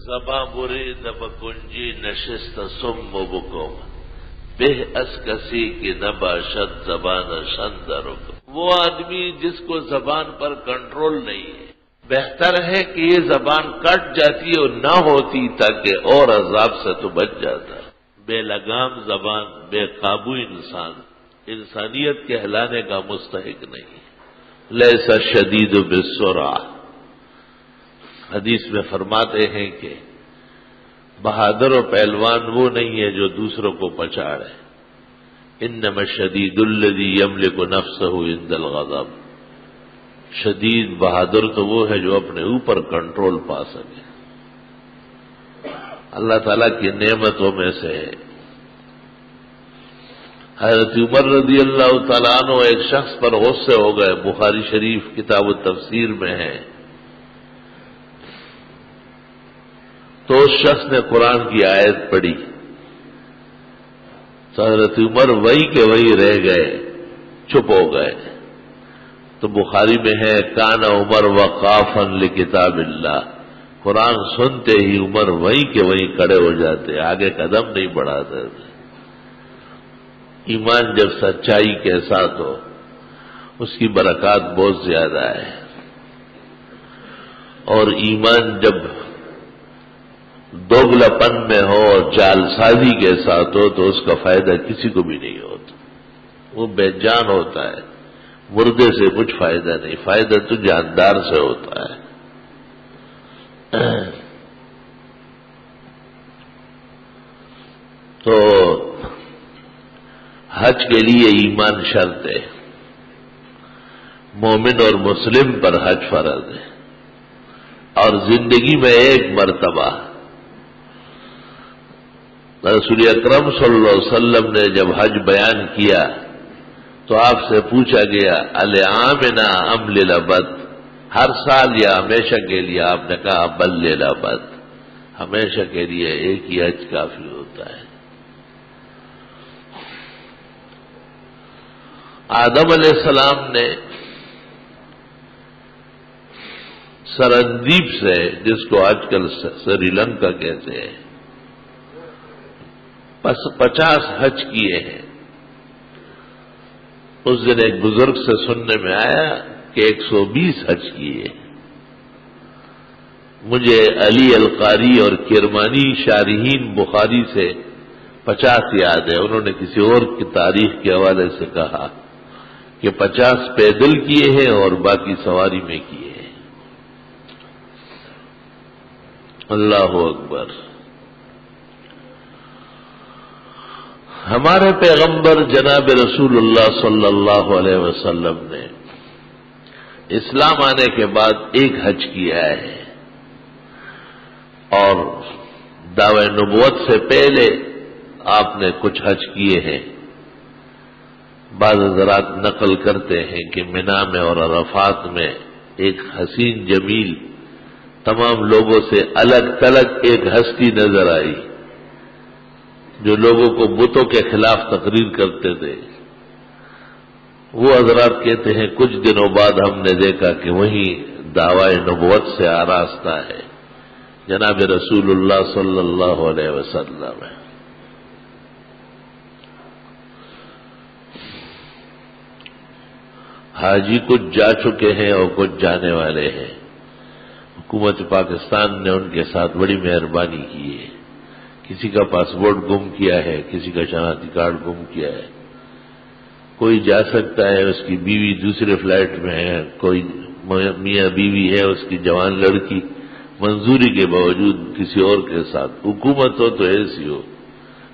زبان برید بکنجی نشست سم و بکم بہ از کسی کی نباشد زبان شندر. وہ آدمی جس کو زبان پر کنٹرول نہیں ہے، بہتر ہے کہ یہ زبان کٹ جاتی اور نہ ہوتی تاکہ اور عذاب سے تو بچ جاتا. بے لگام زبان، بے قابو انسان انسانیت کہلانے کا مستحق نہیں. لیس الشدید بالسرعہ، حدیث میں فرماتے ہیں کہ بہادر و پہلوان وہ نہیں ہے جو دوسروں کو پچاڑے. انما الشدید الذی یملک نفسہ عند الغضب، شدید بہادر تو وہ ہے جو اپنے اوپر کنٹرول پا سکے. اللہ تعالیٰ کی نعمتوں میں سے ہے. حضرت عمر رضی اللہ تعالیٰ عنہ ایک شخص پر غصے ہو گئے، بخاری شریف کتاب التفسیر میں ہے. تو اس شخص نے قرآن کی آیت پڑھی تو حضرت عمر وہی کے وہی رہ گئے، چپ ہو گئے. تو بخاری میں ہے کان عمر وقافا لکتاب اللہ، قرآن سنتے ہی عمر وہی کے وہی کھڑے ہو جاتے، آگے قدم نہیں بڑھاتے. ایمان جب سچائی کے ساتھ ہو اس کی برکات بہت زیادہ ہے، اور ایمان جب دوگلاپن میں ہو اور جال سازی کے ساتھ ہو تو اس کا فائدہ کسی کو بھی نہیں ہوتا. وہ بے جان ہوتا ہے، مردے سے کچھ فائدہ نہیں، فائدہ تو جاندار سے ہوتا ہے. تو حج کے لیے ایمان شرط ہے، مومن اور مسلم پر حج فرض ہے، اور زندگی میں ایک مرتبہ. رسول اکرم صلی اللہ علیہ وسلم نے جب حج بیان کیا تو آپ سے پوچھا گیا العامنا ام للابد، ہر سال یا ہمیشہ کے لیے؟ آپ نے کہا بل للابد، ہمیشہ کے لیے ایک ہی حج کافی ہوتا ہے. آدم علیہ السلام نے سرندیپ سے، جس کو آج کل سری لنکا کہتے ہیں، 50 حج کیے ہیں. اس دن ایک بزرگ سے سننے میں آیا کہ 120 حج کیے. مجھے علی القاری اور کرمانی شارحین بخاری سے 50 یاد ہے. انہوں نے کسی اور کی تاریخ کے حوالے سے کہا کہ 50 پیدل کیے ہیں اور باقی سواری میں کیے ہیں. اللہ اکبر. ہمارے پیغمبر جناب رسول اللہ صلی اللہ علیہ وسلم نے اسلام آنے کے بعد ایک حج کیا ہے، اور دعوی نبوت سے پہلے آپ نے کچھ حج کیے ہیں. بعض حضرات نقل کرتے ہیں کہ منا میں اور عرفات میں ایک حسین جمیل تمام لوگوں سے الگ تلگ ایک ہستی نظر آئی جو لوگوں کو بتوں کے خلاف تقریر کرتے تھے. وہ حضرات کہتے ہیں کچھ دنوں بعد ہم نے دیکھا کہ وہی دعوی نبوت سے آراستہ ہے جناب رسول اللہ صلی اللہ علیہ وسلم. حاجی کچھ جا چکے ہیں اور کچھ جانے والے ہیں. حکومت پاکستان نے ان کے ساتھ بڑی مہربانی کی ہے. کسی کا پاسپورٹ گم کیا ہے، کسی کا شناختی کارڈ گم کیا ہے. کوئی جا سکتا ہے، اس کی بیوی دوسرے فلائٹ میں ہے، کوئی میاں بیوی ہے، اس کی جوان لڑکی منظوری کے باوجود کسی اور کے ساتھ. حکومت ہو تو ایسی ہو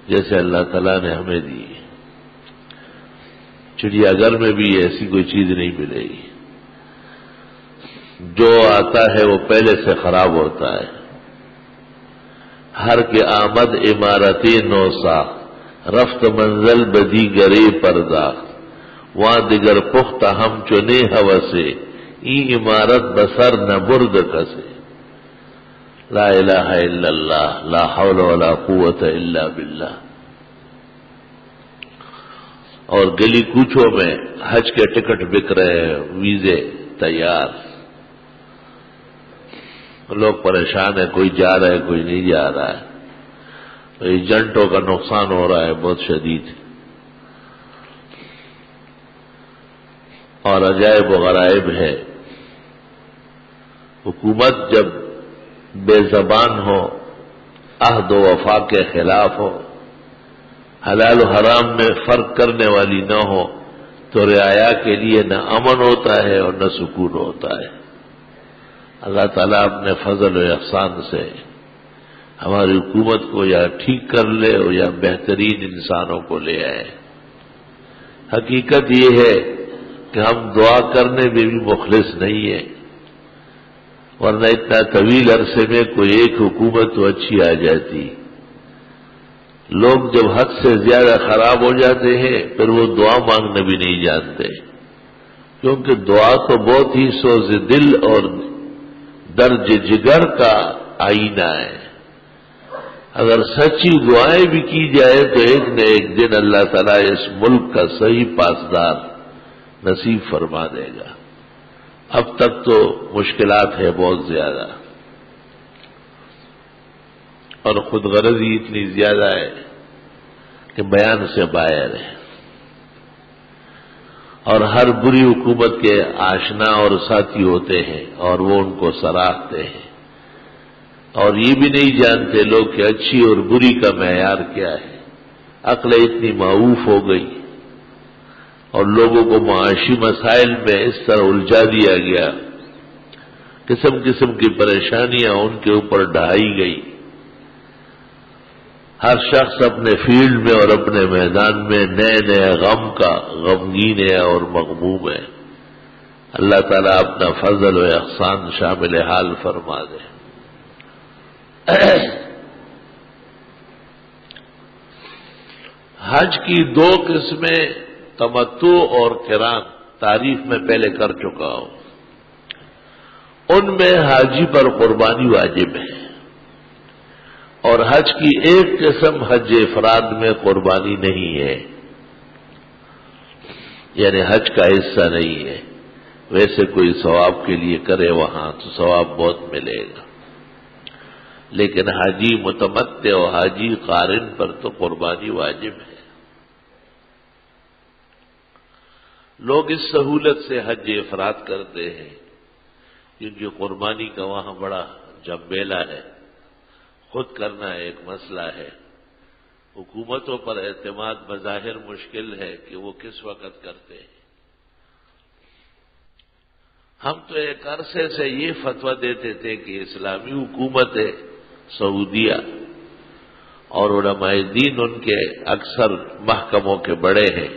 جیسے اللہ تعالیٰ نے ہمیں دی. چڑیا گھر میں بھی ایسی کوئی چیز نہیں ملے گی. جو آتا ہے وہ پہلے سے خراب ہوتا ہے. ہر کے آمد عمارت نوسا، رفت منزل بدی گرے پردہ، وہاں دیگر پختہ ہم چنے ہوسے، ای عمارت بسر نہ برد کسے. لا الہ الا اللہ، لا حول ولا قوت الا باللہ. اور گلی کوچوں میں حج کے ٹکٹ بک رہے ہیں، ویزے تیار. لوگ پریشان ہیں، کوئی جا رہا ہے کوئی نہیں جا رہا ہے، تو ایجنٹوں کا نقصان ہو رہا ہے بہت شدید، اور عجائب و غرائب ہے۔ حکومت جب بے زبان ہو، عہد و وفا کے خلاف ہو، حلال و حرام میں فرق کرنے والی نہ ہو، تو رعایا کے لیے نہ امن ہوتا ہے اور نہ سکون ہوتا ہے۔ اللہ تعالیٰ اپنے فضل و احسان سے ہماری حکومت کو یا ٹھیک کر لے اور یا بہترین انسانوں کو لے آئے۔ حقیقت یہ ہے کہ ہم دعا کرنے میں بھی مخلص نہیں ہیں، ورنہ اتنا طویل عرصے میں کوئی ایک حکومت تو اچھی آ جاتی۔ لوگ جب حد سے زیادہ خراب ہو جاتے ہیں پھر وہ دعا مانگنا بھی نہیں جانتے، کیونکہ دعا تو بہت ہی سوز دل اور درج جگر کا آئینہ ہے۔ اگر سچی دعائیں بھی کی جائے تو ایک نہ ایک دن اللہ تعالیٰ اس ملک کا صحیح پاسدار نصیب فرما دے گا۔ اب تک تو مشکلات ہے بہت زیادہ، اور خود غرضی اتنی زیادہ ہے کہ بیان سے باہر ہے، اور ہر بری حکومت کے آشنا اور ساتھی ہوتے ہیں اور وہ ان کو سراہتے ہیں، اور یہ بھی نہیں جانتے لوگ کہ اچھی اور بری کا معیار کیا ہے۔ عقل اتنی معوف ہو گئی اور لوگوں کو معاشی مسائل میں اس طرح الجھا دیا گیا، قسم قسم کی پریشانیاں ان کے اوپر ڈھائی گئی۔ ہر شخص اپنے فیلڈ میں اور اپنے میدان میں نئے نئے غم کا غمگین ہے اور مغموم ہے۔ اللہ تعالیٰ اپنا فضل و احسان شامل حال فرما دے۔ حج کی دو قسمیں تمتع اور قران تعریف میں پہلے کر چکا ہوں۔ ان میں حاجی پر قربانی واجب ہے، اور حج کی ایک قسم حج افراد میں قربانی نہیں ہے، یعنی حج کا حصہ نہیں ہے۔ ویسے کوئی ثواب کے لیے کرے وہاں تو ثواب بہت ملے گا، لیکن حاجی متمتع اور حاجی قارن پر تو قربانی واجب ہے۔ لوگ اس سہولت سے حج افراد کرتے ہیں کیونکہ قربانی کا وہاں بڑا جنبیلا ہے، خود کرنا ایک مسئلہ ہے۔ حکومتوں پر اعتماد بظاہر مشکل ہے کہ وہ کس وقت کرتے ہیں۔ ہم تو ایک عرصے سے یہ فتویٰ دیتے تھے کہ اسلامی حکومت ہے سعودیہ، اور علماء دین ان کے اکثر محکموں کے بڑے ہیں،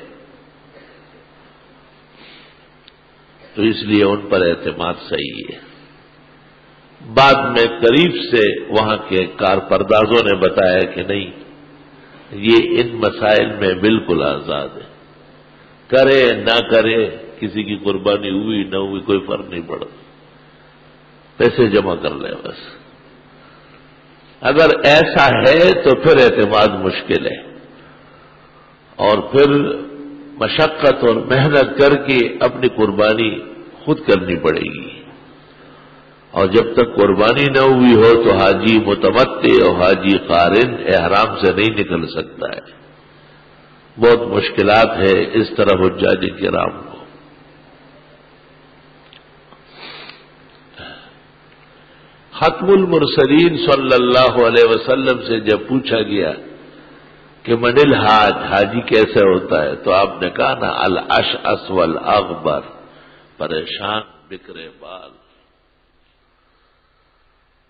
تو اس لیے ان پر اعتماد صحیح ہے۔ بعد میں قریب سے وہاں کے کارپردازوں نے بتایا کہ نہیں، یہ ان مسائل میں بالکل آزاد ہے، کرے نہ کرے، کسی کی قربانی ہوئی نہ ہوئی کوئی فرق نہیں پڑتا، پیسے جمع کر لیں بس۔ اگر ایسا ہے تو پھر اعتماد مشکل ہے، اور پھر مشقت اور محنت کر کے اپنی قربانی خود کرنی پڑے گی، اور جب تک قربانی نہ ہوئی ہو تو حاجی متمتع اور حاجی قارن احرام سے نہیں نکل سکتا ہے۔ بہت مشکلات ہے اس طرح حجاج کرام کو۔ ختم المرسلین صلی اللہ علیہ وسلم سے جب پوچھا گیا کہ من الحاج، حاجی کیسے ہوتا ہے، تو آپ نے کہا نا الاشعث والاغبر، پریشان بکرے بال،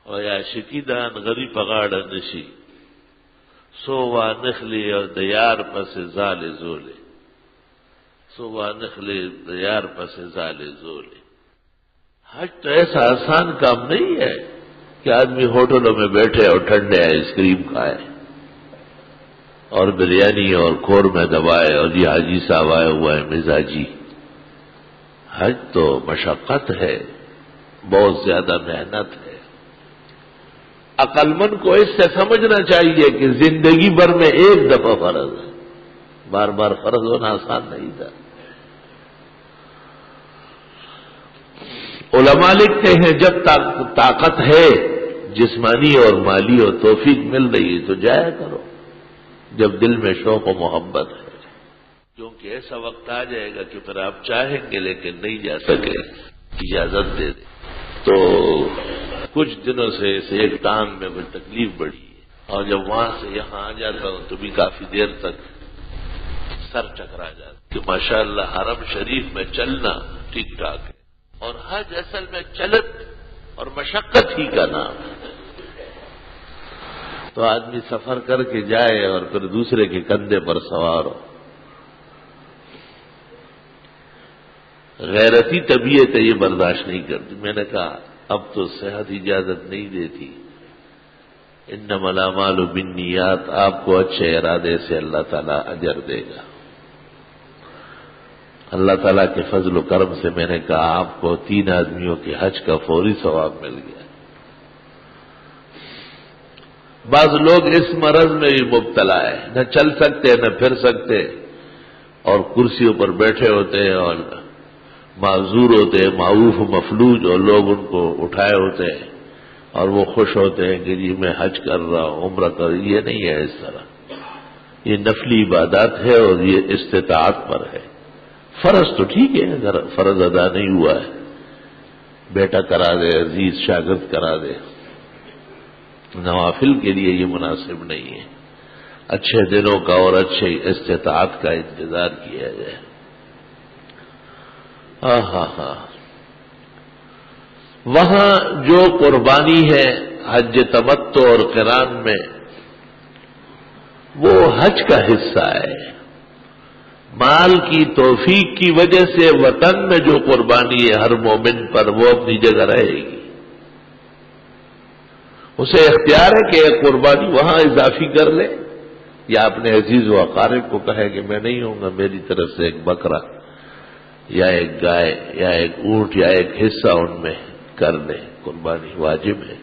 اور یا شکیدان غری پگاڑ نشی، سووا نخلی اور دیار پس زال زولے، سووا نخلی دیار پس زال زولے۔ حج تو ایسا آسان کام نہیں ہے کہ آدمی ہوٹلوں میں بیٹھے اور ٹھنڈے آئس کریم کھائے اور بریانی اور قورمے دبائے اور یہ حاجی صاحب آئے ہوا ہے مزاجی۔ حج تو مشقت ہے، بہت زیادہ محنت ہے۔ عقل مند کو اس سے سمجھنا چاہیے کہ زندگی بھر میں ایک دفعہ فرض ہے، بار بار فرض ہونا آسان نہیں تھا۔ علماء لکھتے ہیں جب طاقت ہے جسمانی اور مالی اور توفیق مل رہی ہے تو جایا کرو، جب دل میں شوق و محبت ہے، کیونکہ ایسا وقت آ جائے گا کہ پھر آپ چاہیں گے لیکن نہیں جا سکے، اجازت دے دیں۔ تو کچھ دنوں سے ایک ٹانگ میں کوئی تکلیف بڑھی ہے، اور جب وہاں سے یہاں آ جاتا ہوں تو بھی کافی دیر تک سر چکرا جاتا کہ ماشاءاللہ حرم شریف میں چلنا ٹھیک ٹھاک ہے، اور حج اصل میں چلت اور مشقت ہی کا نام ہے۔ تو آدمی سفر کر کے جائے اور پھر دوسرے کے کندھے پر سوار ہو۔ غیرتی طبیعت یہ برداشت نہیں کرتی۔ میں نے کہا اب تو صحت اجازت نہیں دیتی، انما الاعمال بالنیات، آپ کو اچھے ارادے سے اللہ تعالیٰ اجر دے گا۔ اللہ تعالیٰ کے فضل و کرم سے میں نے کہا آپ کو 3 آدمیوں کے حج کا فوری ثواب مل گیا۔ بعض لوگ اس مرض میں بھی مبتلا ہے، نہ چل سکتے نہ پھر سکتے، اور کرسیوں پر بیٹھے ہوتے ہیں اور معذور ہوتے ہیں، معروف مفلوج، اور لوگ ان کو اٹھائے ہوتے ہیں اور وہ خوش ہوتے ہیں کہ جی میں حج کر رہا ہوں، عمرہ کر۔ یہ نہیں ہے اس طرح، یہ نفلی عبادات ہے اور یہ استطاعت پر ہے۔ فرض تو ٹھیک ہے، اگر فرض ادا نہیں ہوا ہے، بیٹا کرا دے، عزیز شاگرد کرا دے، نوافل کے لیے یہ مناسب نہیں ہے۔ اچھے دنوں کا اور اچھے استطاعت کا انتظار کیا جائے۔ وہاں جو قربانی ہے حج تمتع اور قران میں، وہ حج کا حصہ ہے۔ مال کی توفیق کی وجہ سے وطن میں جو قربانی ہے ہر مومن پر، وہ اپنی جگہ رہے گی۔ اسے اختیار ہے کہ ایک قربانی وہاں اضافی کر لے، یا اپنے عزیز و اقارب کو کہے کہ میں نہیں ہوں گا، میری طرف سے ایک بکرا یا ایک گائے یا ایک اونٹ یا ایک حصہ ان میں کر لے۔ قربانی واجب ہے۔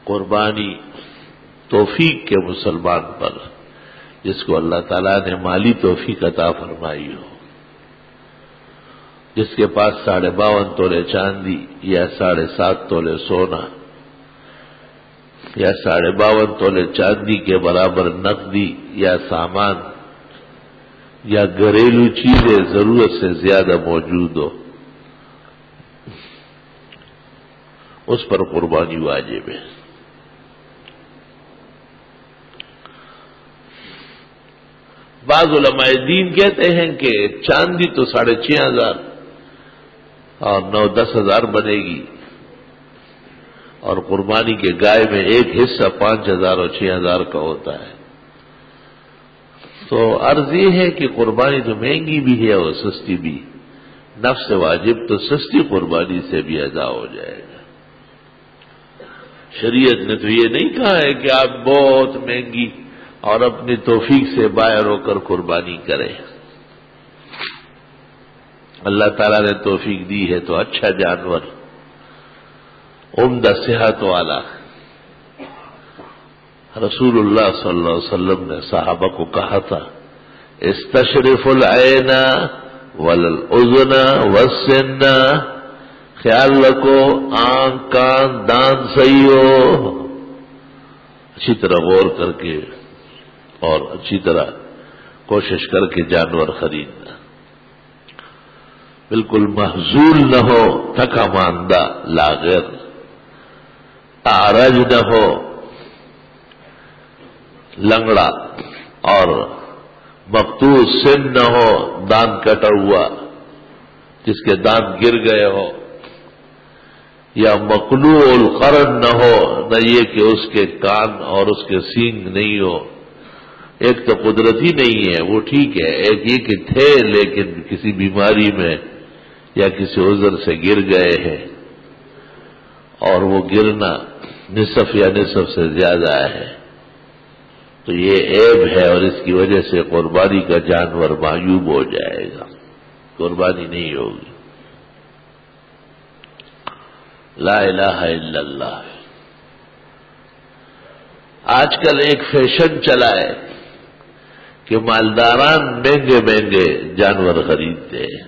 قربانی توفیق کے مسلمان پر، جس کو اللہ تعالیٰ نے مالی توفیق عطا فرمائی ہو، جس کے پاس 52.5 تولے چاندی یا 7.5 تولے سونا یا 52.5 تولے چاندی کے برابر نقدی یا سامان یا گھریلو چیزیں ضرورت سے زیادہ موجود ہو، اس پر قربانی واجب ہے۔ بعض علماء دین کہتے ہیں کہ چاندی تو 6,500 اور 9-10 ہزار بنے گی، اور قربانی کے گائے میں ایک حصہ 5,000 اور 6,000 کا ہوتا ہے۔ تو عرض یہ ہے کہ قربانی تو مہنگی بھی ہے اور سستی بھی، نفس واجب تو سستی قربانی سے بھی ادا ہو جائے گا۔ شریعت نے تو یہ نہیں کہا ہے کہ آپ بہت مہنگی اور اپنی توفیق سے باہر ہو کر قربانی کریں۔ اللہ تعالیٰ نے توفیق دی ہے تو اچھا جانور، عمدہ صحت والا۔ رسول اللہ صلی اللہ علیہ وسلم نے صحابہ کو کہا تھا استشرف العین والاذن والسن، خیال رکھو آنکھ کان دان صحیح ہو، اچھی طرح غور کر کے اور اچھی طرح کوشش کر کے جانور خریدنا، بالکل محزول نہ ہو، تھکا ماندہ لاغر، اعرج نہ ہو، لنگڑا، اور مقطوع سن نہ ہو، دان کٹا ہوا جس کے دان گر گئے ہو، یا مقلوع القرن نہ ہو، نہ یہ کہ اس کے کان اور اس کے سینگ نہیں ہو۔ ایک تو قدرتی نہیں ہے وہ ٹھیک ہے، ایک یہ کہ تھے لیکن کسی بیماری میں یا کسی عذر سے گر گئے ہیں، اور وہ گرنا نصف یا نصف سے زیادہ ہے، تو یہ عیب ہے، اور اس کی وجہ سے قربانی کا جانور معیوب ہو جائے گا، قربانی نہیں ہوگی۔ لا الہ الا اللہ۔ آج کل ایک فیشن چلا ہے کہ مالداران مہنگے مہنگے جانور خریدتے ہیں،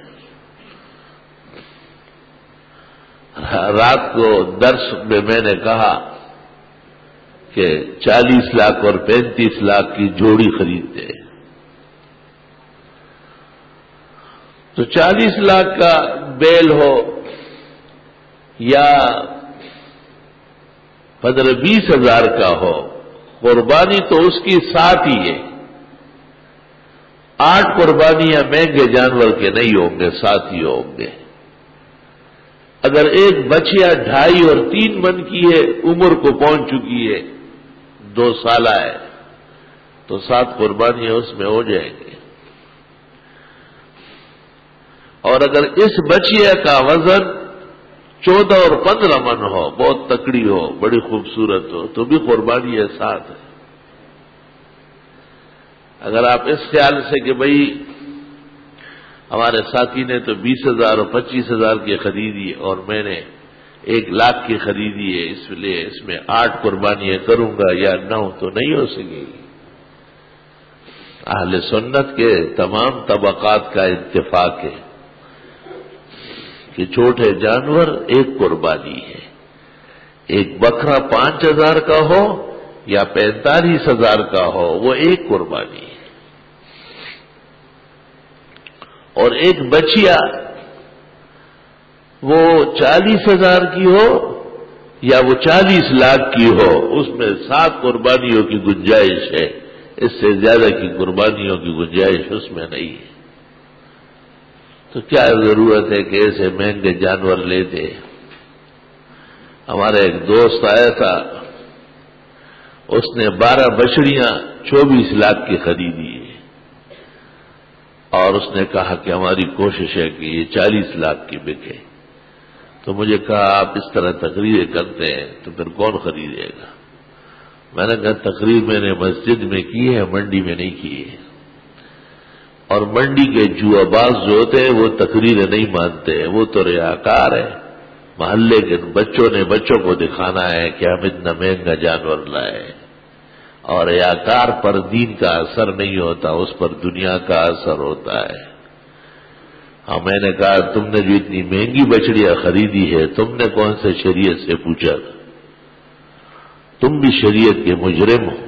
رات کو درس میں میں نے کہا کہ 40 لاکھ اور 35 لاکھ کی جوڑی خریدتے ہیں، تو 40 لاکھ کا بیل ہو یا 15-20 ہزار کا ہو، قربانی تو اس کی 7 ہی ہے۔ 8 قربانیاں مہنگے جانور کے نہیں ہوں گے، 7 ہی ہوں گے۔ اگر ایک بچیا 2.5 اور 3 من کی ہے، عمر کو پہنچ چکی ہے، 2 سالہ ہے، تو 7 قربانیاں اس میں ہو جائیں گے۔ اور اگر اس بچیا کا وزن 14 اور 15 من ہو، بہت تکڑی ہو، بڑی خوبصورت ہو، تو بھی قربانی ہے 7 ہے۔ اگر آپ اس خیال سے کہ بھئی ہمارے ساتھی نے تو 20,000 اور 25,000 کی خریدی اور میں نے 1 لاکھ کی خریدی ہے، اس لیے اس میں 8 قربانیاں کروں گا یا 9، تو نہیں ہو سکے گی۔ اہل سنت کے تمام طبقات کا اتفاق ہے کہ چھوٹے جانور 1 قربانی ہے۔ ایک بکرا 5,000 کا ہو یا 45,000 کا ہو، وہ 1 قربانی ہے۔ اور ایک بچیا وہ 40,000 کی ہو یا وہ 40 لاکھ کی ہو، اس میں 7 قربانیوں کی گنجائش ہے، اس سے زیادہ کی قربانیوں کی گنجائش اس میں نہیں ہے۔ تو کیا ضرورت ہے کہ ایسے مہنگے جانور لیتے؟ ہمارا ایک دوست آیا تھا، اس نے 12 بچڑیاں 24 لاکھ کی خریدی ہے، اور اس نے کہا کہ ہماری کوشش ہے کہ یہ 40 لاکھ کی بکے۔ تو مجھے کہا آپ اس طرح تقریریں کرتے ہیں تو پھر کون خریدے گا؟ میں نے کہا تقریر میں نے مسجد میں کی ہے، منڈی میں نہیں کی ہے، اور منڈی کے جوا باز جو ہوتے ہیں وہ تقریریں نہیں مانتے ہیں، وہ تو ریاکار ہے۔ محلے کے بچوں کو دکھانا ہے کہ ہم اتنا مہنگا جانور لائے، اور ریاکار پر دین کا اثر نہیں ہوتا، اس پر دنیا کا اثر ہوتا ہے۔ ہاں، میں نے کہا تم نے جو اتنی مہنگی بچڑیاں خریدی ہے، تم نے کون سے شریعت سے پوچھا تھا؟ تم بھی شریعت کے مجرم ہو،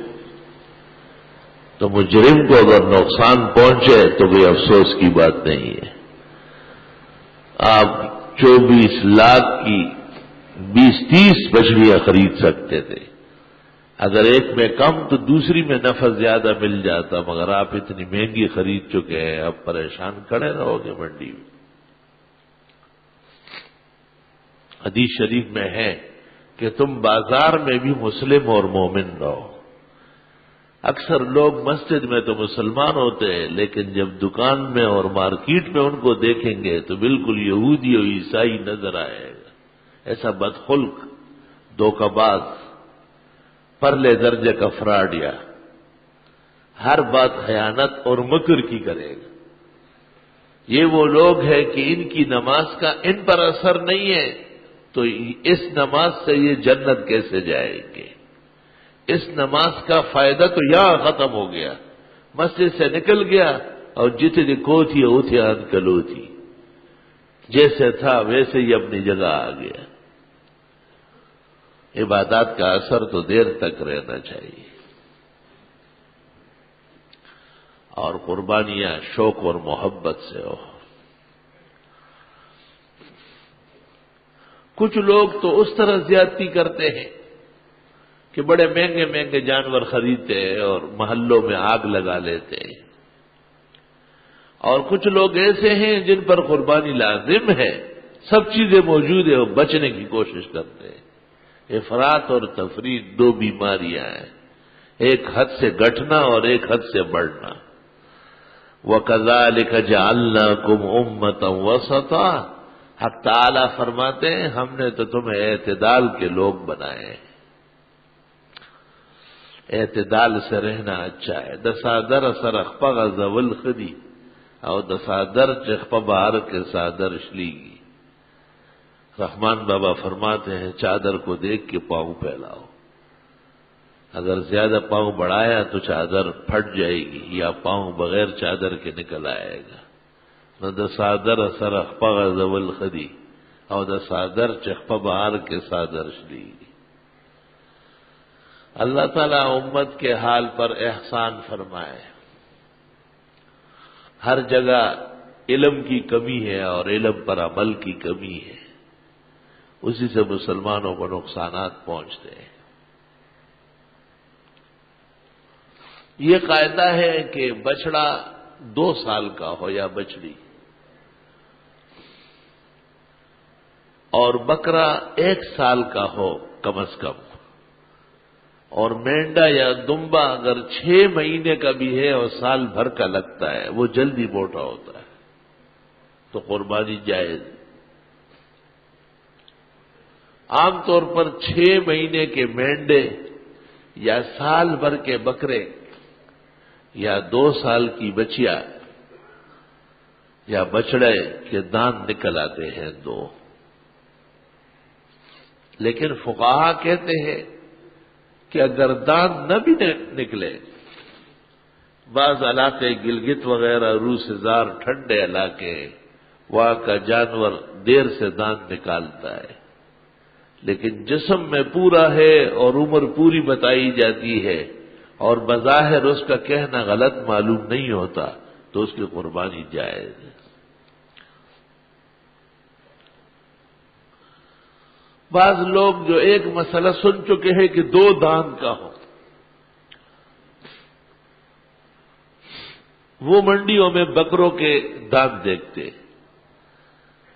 تو مجرم کو اگر نقصان پہنچے تو کوئی افسوس کی بات نہیں ہے۔ آپ 24 لاکھ کی 20-30 بچڑیاں خرید سکتے تھے، اگر ایک میں کم تو دوسری میں نفع زیادہ مل جاتا، مگر آپ اتنی مہنگی خرید چکے ہیں، اب پریشان کھڑے رہو گے منڈی میں۔ حدیث شریف میں ہے کہ تم بازار میں بھی مسلم اور مومن رہو۔ اکثر لوگ مسجد میں تو مسلمان ہوتے ہیں، لیکن جب دکان میں اور مارکیٹ میں ان کو دیکھیں گے تو بالکل یہودی اور عیسائی نظر آئے گا۔ ایسا بدخلق، دھوکہ باز، پرلے درجے کا فراڈیا، ہر بات خیانت اور مکر کی کرے گا۔ یہ وہ لوگ ہیں کہ ان کی نماز کا ان پر اثر نہیں ہے، تو اس نماز سے یہ جنت کیسے جائیں گے؟ اس نماز کا فائدہ تو یہاں ختم ہو گیا، مسجد سے نکل گیا اور جتنی کوتھی اوتھی انکلوتھی، جیسے تھا ویسے ہی اپنی جگہ آ گیا۔ عبادات کا اثر تو دیر تک رہنا چاہیے، اور قربانیاں شوق اور محبت سے ہو۔ کچھ لوگ تو اس طرح زیادتی کرتے ہیں کہ بڑے مہنگے مہنگے جانور خریدتے ہیں اور محلوں میں آگ لگا لیتے ہیں، اور کچھ لوگ ایسے ہیں جن پر قربانی لازم ہے، سب چیزیں موجود ہیں، وہ بچنے کی کوشش کرتے ہیں۔ افراط اور تفریط 2 بیماریاں ہیں، ایک حد سے گھٹنا اور ایک حد سے بڑھنا۔ وَكَذَلِكَ جَعَلْنَاكُمْ أُمَّةً وَسَطًا، حق تعالیٰ فرماتے ہیں ہم نے تو تمہیں اعتدال کے لوگ بنائے ہیں۔ اعتدال سے رہنا اچھا ہے۔ دسادر سرخ پغ زول خدی او دسادر چخ بہار کے سادر شلیگی۔ رحمان بابا فرماتے ہیں چادر کو دیکھ کے پاؤں پھیلاؤ، اگر زیادہ پاؤں بڑھایا تو چادر پھٹ جائے گی یا پاؤں بغیر چادر کے نکل آئے گا۔ نہ دسادر سرخ پغ زول خدی او د صادر چخ بہار کے صادر شلی. اللہ تعالیٰ امت کے حال پر احسان فرمائے. ہر جگہ علم کی کمی ہے اور علم پر عمل کی کمی ہے، اسی سے مسلمانوں کو نقصانات پہنچتے ہیں. یہ قاعدہ ہے کہ بچڑا 2 سال کا ہو یا بچڑی، اور بکرا 1 سال کا ہو کم از کم، اور مینڈا یا دمبا اگر 6 مہینے کا بھی ہے اور سال بھر کا لگتا ہے، وہ جلدی موٹا ہوتا ہے تو قربانی جائز. عام طور پر 6 مہینے کے مینڈے یا سال بھر کے بکرے یا 2 سال کی بچیا یا بچڑے کے دانت نکل آتے ہیں 2. لیکن فقہا کہتے ہیں کہ اگر دانت نہ بھی نکلے، بعض علاقے گلگت وغیرہ روسزار ٹھنڈے علاقے وہاں کا جانور دیر سے دانت نکالتا ہے، لیکن جسم میں پورا ہے اور عمر پوری بتائی جاتی ہے اور بظاہر اس کا کہنا غلط معلوم نہیں ہوتا تو اس کی قربانی جائز ہے. بعض لوگ جو ایک مسئلہ سن چکے ہیں کہ 2 دانت کا ہو، وہ منڈیوں میں بکروں کے دانت دیکھتے،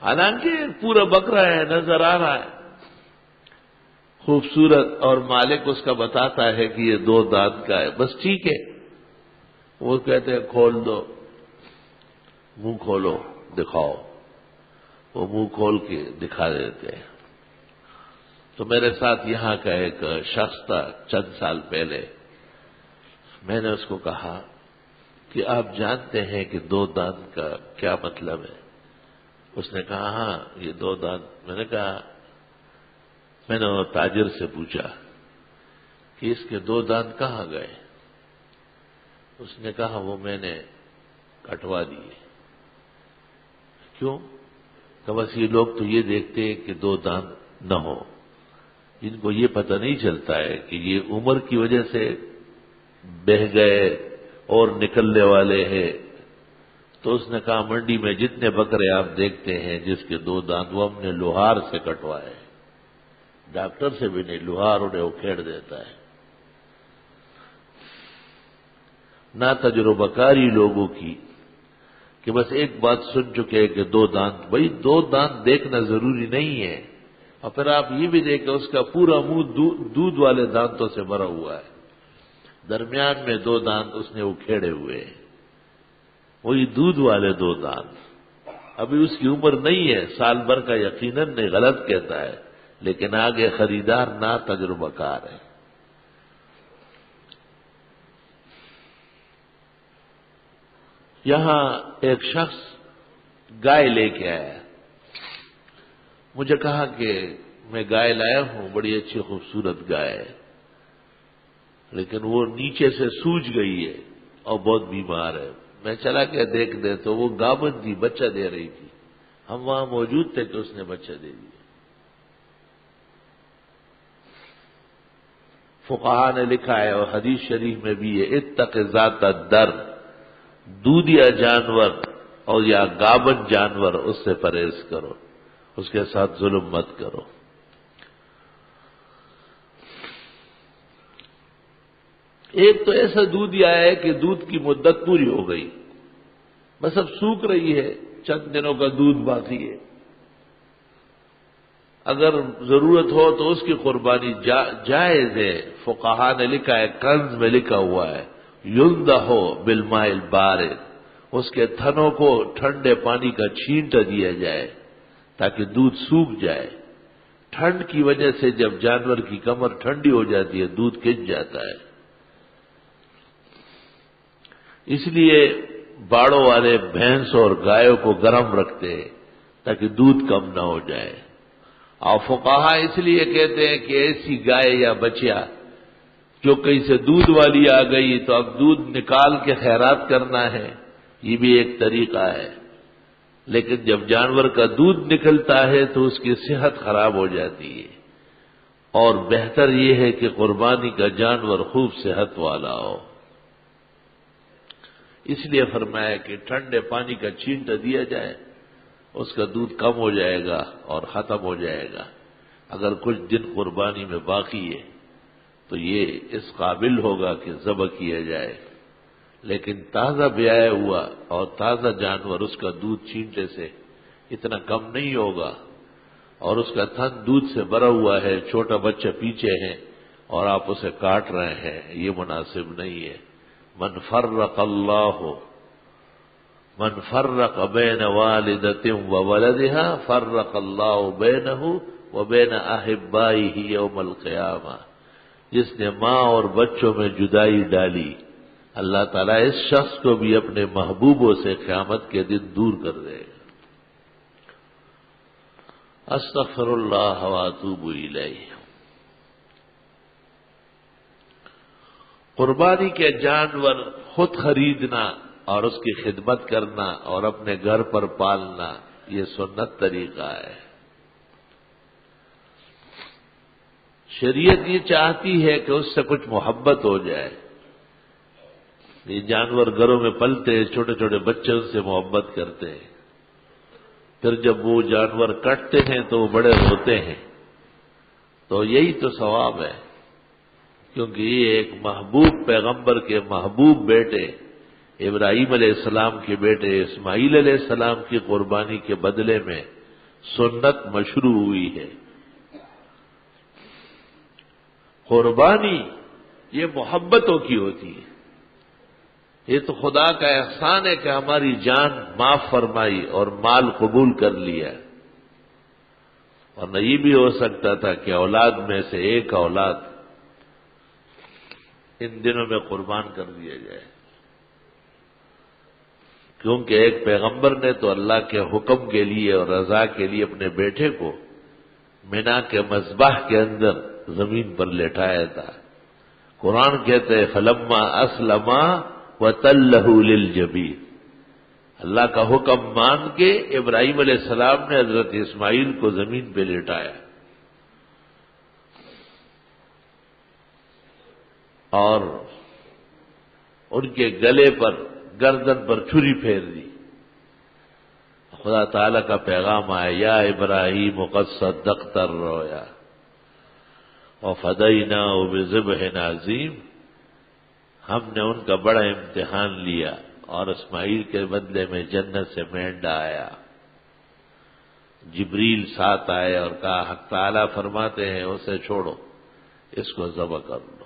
حالانکہ پورا بکرا ہے، نظر آ رہا ہے خوبصورت، اور مالک اس کا بتاتا ہے کہ یہ 2 دانت کا ہے، بس ٹھیک ہے. وہ کہتے ہیں کھول دو، منہ کھولو دکھاؤ، وہ منہ کھول کے دکھا دیتے ہیں. تو میرے ساتھ یہاں کا ایک شخص تھا چند سال پہلے. میں نے اس کو کہا کہ آپ جانتے ہیں کہ 2 دانت کا کیا مطلب ہے؟ اس نے کہا ہاں یہ 2 دانت. میں نے کہا، میں نے تاجر سے پوچھا کہ اس کے 2 دانت کہاں گئے؟ اس نے کہا وہ میں نے کٹوا دیے. کیوں؟ کہ بس یہ لوگ تو یہ دیکھتے ہیں کہ 2 دانت نہ ہو، جن کو یہ پتہ نہیں چلتا ہے کہ یہ عمر کی وجہ سے بہ گئے اور نکلنے والے ہیں. تو اس نے کہا منڈی میں جتنے بکرے آپ دیکھتے ہیں جس کے 2 دانت، وہ ہم نے لوہار سے کٹوائے، ڈاکٹر سے بھی نہیں، لوہار انہیں اکھیڑ دیتا ہے. نہ تجربہ کاری لوگوں کی کہ بس ایک بات سن چکے کہ 2 دانت، بھائی 2 دانت دیکھنا ضروری نہیں ہے. اور پھر آپ یہ بھی دیکھیں اس کا پورا منہ دودھ والے دانتوں سے بھرا ہوا ہے، درمیان میں 2 دانت اس نے اکھیڑے ہوئے ہیں، وہی دودھ والے 2 دانت. ابھی اس کی عمر نہیں ہے، سال بھر کا یقیناً نہیں، غلط کہتا ہے، لیکن آگے خریدار نا تجربہ کار ہے. یہاں ایک شخص گائے لے کے آیا، مجھے کہا کہ میں گائے لایا ہوں، بڑی اچھی خوبصورت گائے ہے، لیکن وہ نیچے سے سوج گئی ہے اور بہت بیمار ہے. میں چلا کے دیکھ دے تو وہ گابن تھی، بچہ دے رہی تھی. ہم وہاں موجود تھے کہ اس نے بچہ دے دیا. فقہا نے لکھا ہے اور حدیث شریف میں بھی ہے، اتق ذات الدر، دودھیا جانور اور یا گابن جانور، اس سے پرہیز کرو، اس کے ساتھ ظلم مت کرو. ایک تو ایسا دودھیا ہے کہ دودھ کی مدت پوری ہو گئی، بس اب سوکھ رہی ہے، چند دنوں کا دودھ باقی ہے. اگر ضرورت ہو تو اس کی قربانی جائز ہے. فقہا نے لکھا ہے، کنز میں لکھا ہوا ہے، یندہ بالماء البارد، اس کے تھنوں کو ٹھنڈے پانی کا چھینٹا دیا جائے تاکہ دودھ سوکھ جائے. ٹھنڈ کی وجہ سے جب جانور کی کمر ٹھنڈی ہو جاتی ہے دودھ کھنچ جاتا ہے، اس لیے باڑوں والے بھینس اور گایوں کو گرم رکھتے ہیں تاکہ دودھ کم نہ ہو جائے. اور فقہا اس لیے کہتے ہیں کہ ایسی گائے یا بچیا جو کہیں سے دودھ والی آ گئی تو اب دودھ نکال کے خیرات کرنا ہے، یہ بھی ایک طریقہ ہے. لیکن جب جانور کا دودھ نکلتا ہے تو اس کی صحت خراب ہو جاتی ہے، اور بہتر یہ ہے کہ قربانی کا جانور خوب صحت والا ہو۔ اس لیے فرمایا کہ ٹھنڈے پانی کا چھینٹا دیا جائے، اس کا دودھ کم ہو جائے گا اور ختم ہو جائے گا۔ اگر کچھ دن قربانی میں باقی ہے تو یہ اس قابل ہوگا کہ ذبح کیا جائے، لیکن تازہ بیایا ہوا اور تازہ جانور اس کا دودھ چھینٹے سے اتنا کم نہیں ہوگا، اور اس کا تھن دودھ سے بھرا ہوا ہے، چھوٹا بچہ پیچھے ہے اور آپ اسے کاٹ رہے ہیں، یہ مناسب نہیں ہے۔ من فرق بین والدۃ وولدها فرق اللہ بینہ وبین احبائہ یوم القیامہ۔ جس نے ماں اور بچوں میں جدائی ڈالی، اللہ تعالیٰ اس شخص کو بھی اپنے محبوبوں سے قیامت کے دن دور کر دے گا۔ استغفر اللہ واتوب الیہ۔ قربانی کے جانور خود خریدنا اور اس کی خدمت کرنا اور اپنے گھر پر پالنا، یہ سنت طریقہ ہے۔ شریعت یہ چاہتی ہے کہ اس سے کچھ محبت ہو جائے۔ یہ جانور گھروں میں پلتے ہیں، چھوٹے چھوٹے بچے ان سے محبت کرتے ہیں، پھر جب وہ جانور کٹتے ہیں تو وہ بڑے روتے ہیں، تو یہی تو ثواب ہے، کیونکہ یہ ایک محبوب پیغمبر کے محبوب بیٹے ابراہیم علیہ السلام کے بیٹے اسماعیل علیہ السلام کی قربانی کے بدلے میں سنت مشروع ہوئی ہے۔ قربانی یہ محبتوں کی ہوتی ہے، یہ تو خدا کا احسان ہے کہ ہماری جان معاف فرمائی اور مال قبول کر لیا، ورنہ یہ بھی ہو سکتا تھا کہ اولاد میں سے ایک اولاد ان دنوں میں قربان کر دیا جائے، کیونکہ ایک پیغمبر نے تو اللہ کے حکم کے لیے اور رضا کے لیے اپنے بیٹے کو مینا کے مذبح کے اندر زمین پر لٹایا تھا۔ قرآن کہتے ہیں فلما اسلما وتلہ للجبین، اللہ کا حکم مان کے ابراہیم علیہ السلام نے حضرت اسماعیل کو زمین پہ لٹایا اور ان کے گلے پر گردن پر چھری پھیر دی۔ خدا تعالی کا پیغام آیا یا ابراہیم قد صدقت الرؤیا وفدیناہ بذبح عظیم، ہم نے ان کا بڑا امتحان لیا اور اسماعیل کے بدلے میں جنت سے مینڈا آیا۔ جبریل ساتھ آئے اور کہا حق تعالیٰ فرماتے ہیں اسے چھوڑو، اس کو ذبح کر لو۔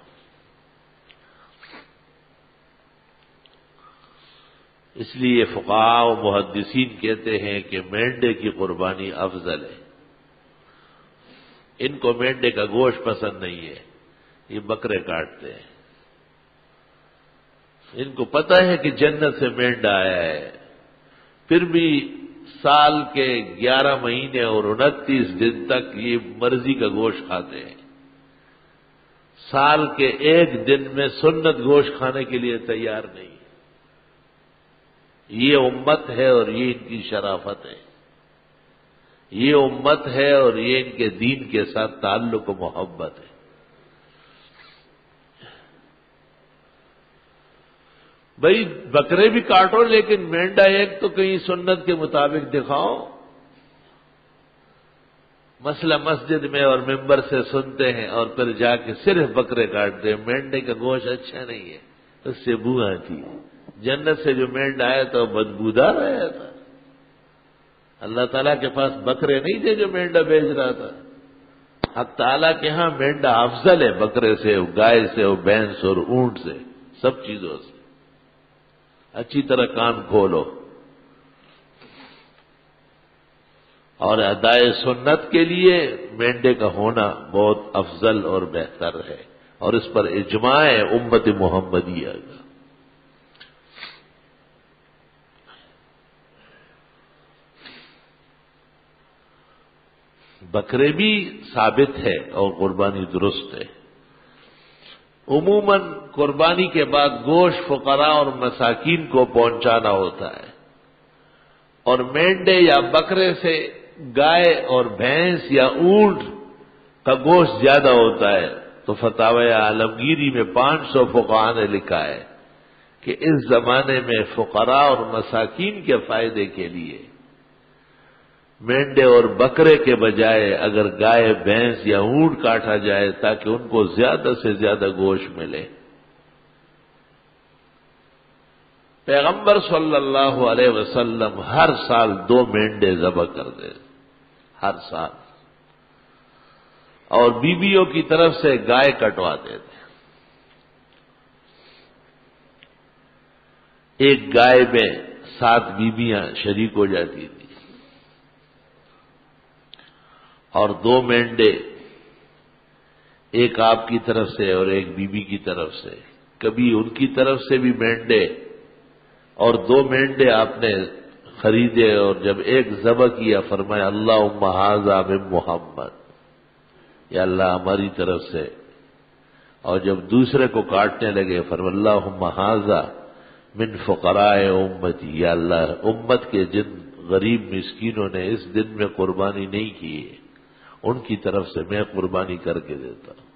اس لیے فقہاء و محدثین کہتے ہیں کہ مینڈے کی قربانی افضل ہے۔ ان کو مینڈے کا گوشت پسند نہیں ہے، یہ بکرے کاٹتے ہیں۔ ان کو پتہ ہے کہ جنت سے مینڈا آیا ہے، پھر بھی سال کے 11 مہینے اور 29 دن تک یہ مرضی کا گوشت کھاتے ہیں۔ سال کے ایک دن میں سنت گوشت کھانے کے لیے تیار نہیں۔ یہ امت ہے اور یہ ان کی شرافت ہے، یہ امت ہے اور یہ ان کے دین کے ساتھ تعلق و محبت ہے۔ بھئی بکرے بھی کاٹو لیکن مینڈا ایک تو کہیں سنت کے مطابق دکھاؤ۔ مسئلہ مسجد میں اور ممبر سے سنتے ہیں اور پھر جا کے صرف بکرے کاٹتے ہیں، مینڈے کا گوشت اچھا نہیں ہے، اس سے بو آتی ہے۔ جنت سے جو مینڈا آیا تھا وہ بدبودار آیا تھا۔ اللہ تعالیٰ کے پاس بکرے نہیں تھے جو مینڈا بیچ رہا تھا۔ حق تعالیٰ کے ہاں مینڈا افضل ہے بکرے سے، گائے سے، بھینس اور اونٹ سے، سب چیزوں سے۔ اچھی طرح کان کھولو اور ادائے سنت کے لیے مینڈے کا ہونا بہت افضل اور بہتر ہے، اور اس پر اجماع ہے امت محمدیہ کا۔ بکرے بھی ثابت ہے اور قربانی درست ہے۔ عموماً قربانی کے بعد گوشت فقراء اور مساکین کو پہنچانا ہوتا ہے، اور مینڈے یا بکرے سے گائے اور بھینس یا اونٹ کا گوشت زیادہ ہوتا ہے، تو فتاوی عالمگیری میں 500 فقہاء نے لکھا ہے کہ اس زمانے میں فقراء اور مساکین کے فائدے کے لیے مینڈے اور بکرے کے بجائے اگر گائے بھینس یا اونٹ کاٹا جائے تاکہ ان کو زیادہ سے زیادہ گوشت ملے۔ پیغمبر صلی اللہ علیہ وسلم ہر سال 2 مینڈے ذبح کرتے، ہر سال، اور بیویوں کی طرف سے گائے کٹواتے تھے۔ ایک گائے میں 7 بیویاں شریک ہو جاتی تھی، اور 2 مینڈے، ایک آپ کی طرف سے اور ایک بیوی کی طرف سے، کبھی ان کی طرف سے بھی مینڈے، اور 2 مینڈے آپ نے خریدے، اور جب ایک ذبح کیا فرمایا اللہم ھذا من محمد، یا اللہ ہماری طرف سے، اور جب دوسرے کو کاٹنے لگے فرمایا اللہم ھذا من فقراء امتی، یا اللہ امت کے جن غریب مسکینوں نے اس دن میں قربانی نہیں کی ہے ان کی طرف سے میں قربانی کر کے دیتا ہوں۔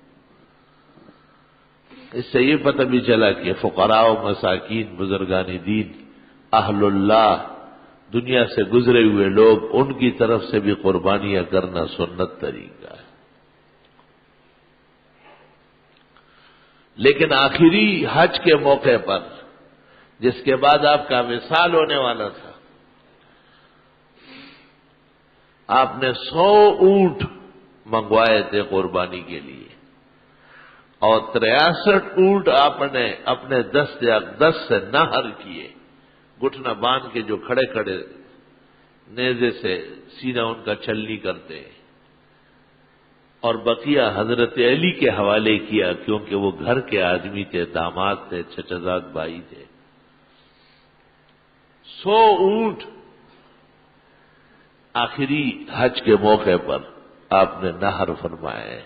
اس سے یہ پتہ بھی چلا کہ فقراء و مساکین، بزرگان دین، اہل اللہ، دنیا سے گزرے ہوئے لوگ، ان کی طرف سے بھی قربانیاں کرنا سنت طریقہ ہے۔ لیکن آخری حج کے موقع پر، جس کے بعد آپ کا وصال ہونے والا تھا، آپ نے 100 اونٹ منگوائے تھے قربانی کے لیے، اور 63 اونٹ آپ نے اپنے دست سے نہر کیے، گھٹنا باندھ کے جو کھڑے کھڑے نیزے سے سینہ ان کا چھلنی کرتے، اور بقیہ حضرت علی کے حوالے کیا کیونکہ وہ گھر کے آدمی تھے، داماد تھے، چچزاد بھائی تھے۔ 100 اونٹ آخری حج کے موقع پر آپ نے نہر فرمائے۔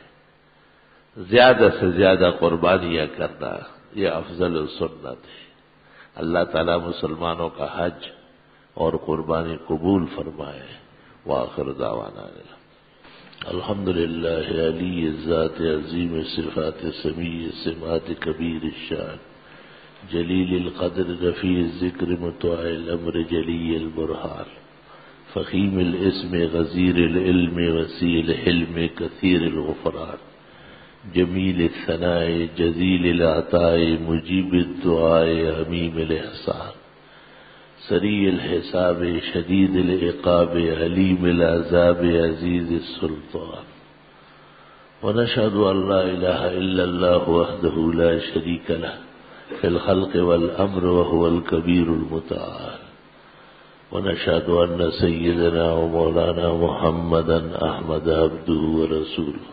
زیادہ سے زیادہ قربانیاں کرنا یہ افضل سنت ہے۔ اللہ تعالیٰ مسلمانوں کا حج اور قربانی قبول فرمائے۔ وآخر دعوانا الحمد للہ علی الذات عظیم صفات سمیع سمات کبیر الشان جلیل القدر رفیع الذکر مطاع الامر جلی البرہان فخیم الاسم غزیر العلم وسیع الحلم کثیر الغفران جمیل الثناء جزیل العطاء مجیب الدعاء عمیم الاحسان سریع الحساب شدید العقاب علیم العذاب عزیز السلطان ونشهد ان لا اله الا الله وحده لا شريك له في الخلق والامر وهو الكبير المتعال ونشهد ان سيدنا ومولانا محمدا احمد عبده ورسوله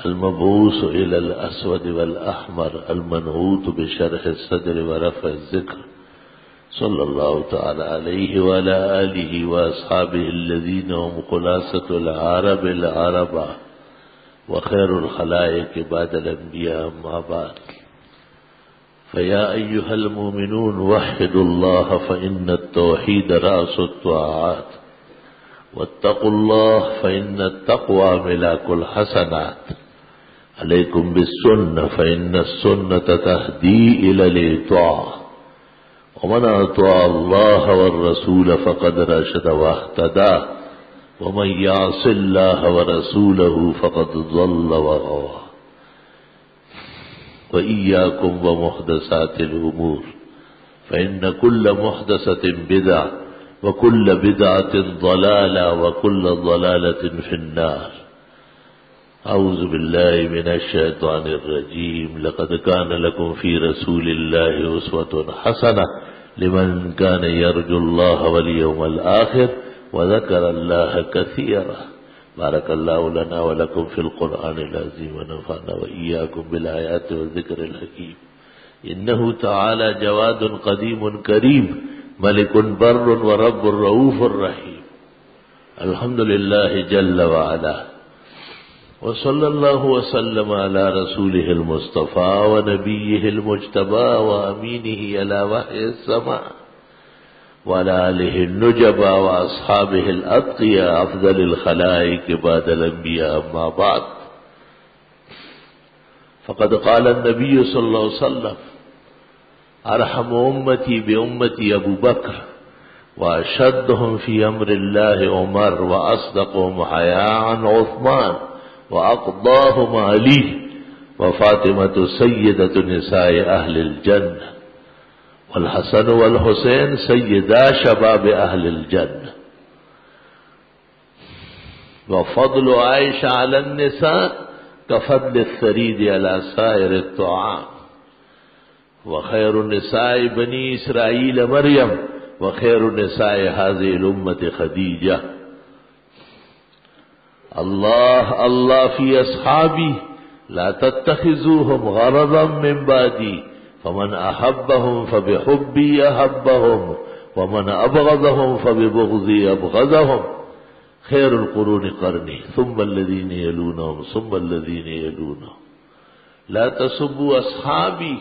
المبعوث الى الاسود والاحمر المنعوت بشرح الصدر ورفع الذكر صلی اللہ تعالی علیہ وعلی آلہ واصحابہ الذین هم خلاصة العرب العربہ وخیر الخلائق بعد الانبیاء اما بعد فیا ایہا المؤمنون وحدوا اللہ فإن التوحید رأس الطاعات واتقوا اللہ فإن التقوى ملاک الحسنات علیکم بالسنة فإن السنة تهدی إلى الإطاعة ومن اطاع الله والرسول فقد رشد واهتدى ومن يعص الله ورسوله فقد ضل وغوى وإياكم ومحدثات الأمور فإن كل محدثة بدعة وكل بدعة ضلالة وكل ضلالة في النار اعوذ باللہ من الشیطان الرجیم لقد کان لکم فی رسول اللہ اسوۃ حسنہ لمن کان یرجو اللہ والیوم الآخر وذکر اللہ کثیرا بارک اللہ لنا ولکم فی القرآن العظیم ونفعنا وإیاکم بالآیات والذکر الحکیم انہ تعالی جواد قدیم کریم ملک بر ورب رؤوف الرحیم الحمد للہ جل وعلا وصلی اللہ وسلم علی رسولہ المصطفى ونبیہ المجتبى وامینہ علی وحی السماء وعلى آله النجبا وأصحابه الأتقياء أفضل الخلائق بعد الأنبياء أما بعد فقد قال النبي صلى الله عليه وسلم أرحم أمتي بأمتي أبو بكر وأشدهم في أمر الله عمر وأصدقهم حياء عثمان وأقضاهم علي وفاطمة سيدة نساء أهل الجنة والحسن والحسين سيدا شباب أهل الجنة وفضل عائشة على النساء كفضل الثريد على سائر الطعام وخير النساء بني إسرائيل مريم وخير نساء هذه الأمة خديجة الله الله في أصحابي لا تتخذوهم غرضا من بعدي فمن أحبهم فبحبي أحبهم ومن أبغضهم فببغضي أبغضهم خير القرون قرني ثم الذين يلونهم ثم الذين يلونهم لا تسبوا أصحابي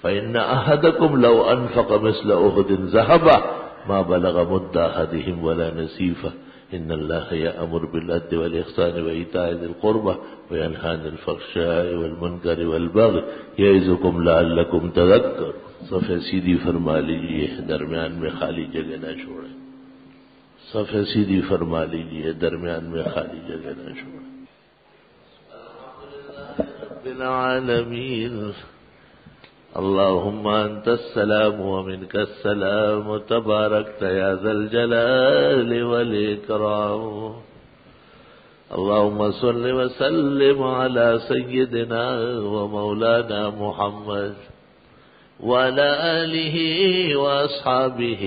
فإن أحدكم لو أنفق مثل أحد ذهبا ما بلغ مد أحدهم ولا نصيفه إن الله يأمر بالعدل والإحسان وإيتاء ذي القربى وينهى عن الفحشاء والمنكر والبغي يعظكم لعلكم تذكرون. صفحہ سیدھی فرما لیجیے، درمیان میں خالی جگہ نہ چھوڑیں. صفحہ سیدھی فرما لیجیے، درمیان میں خالی جگہ نہ چھوڑیں. رب العالمین اللهم أنت السلام ومنك السلام تباركت يا ذا الجلال والإكرام. اللهم صل وسلم على سيدنا ومولانا محمد وعلى آله وأصحابه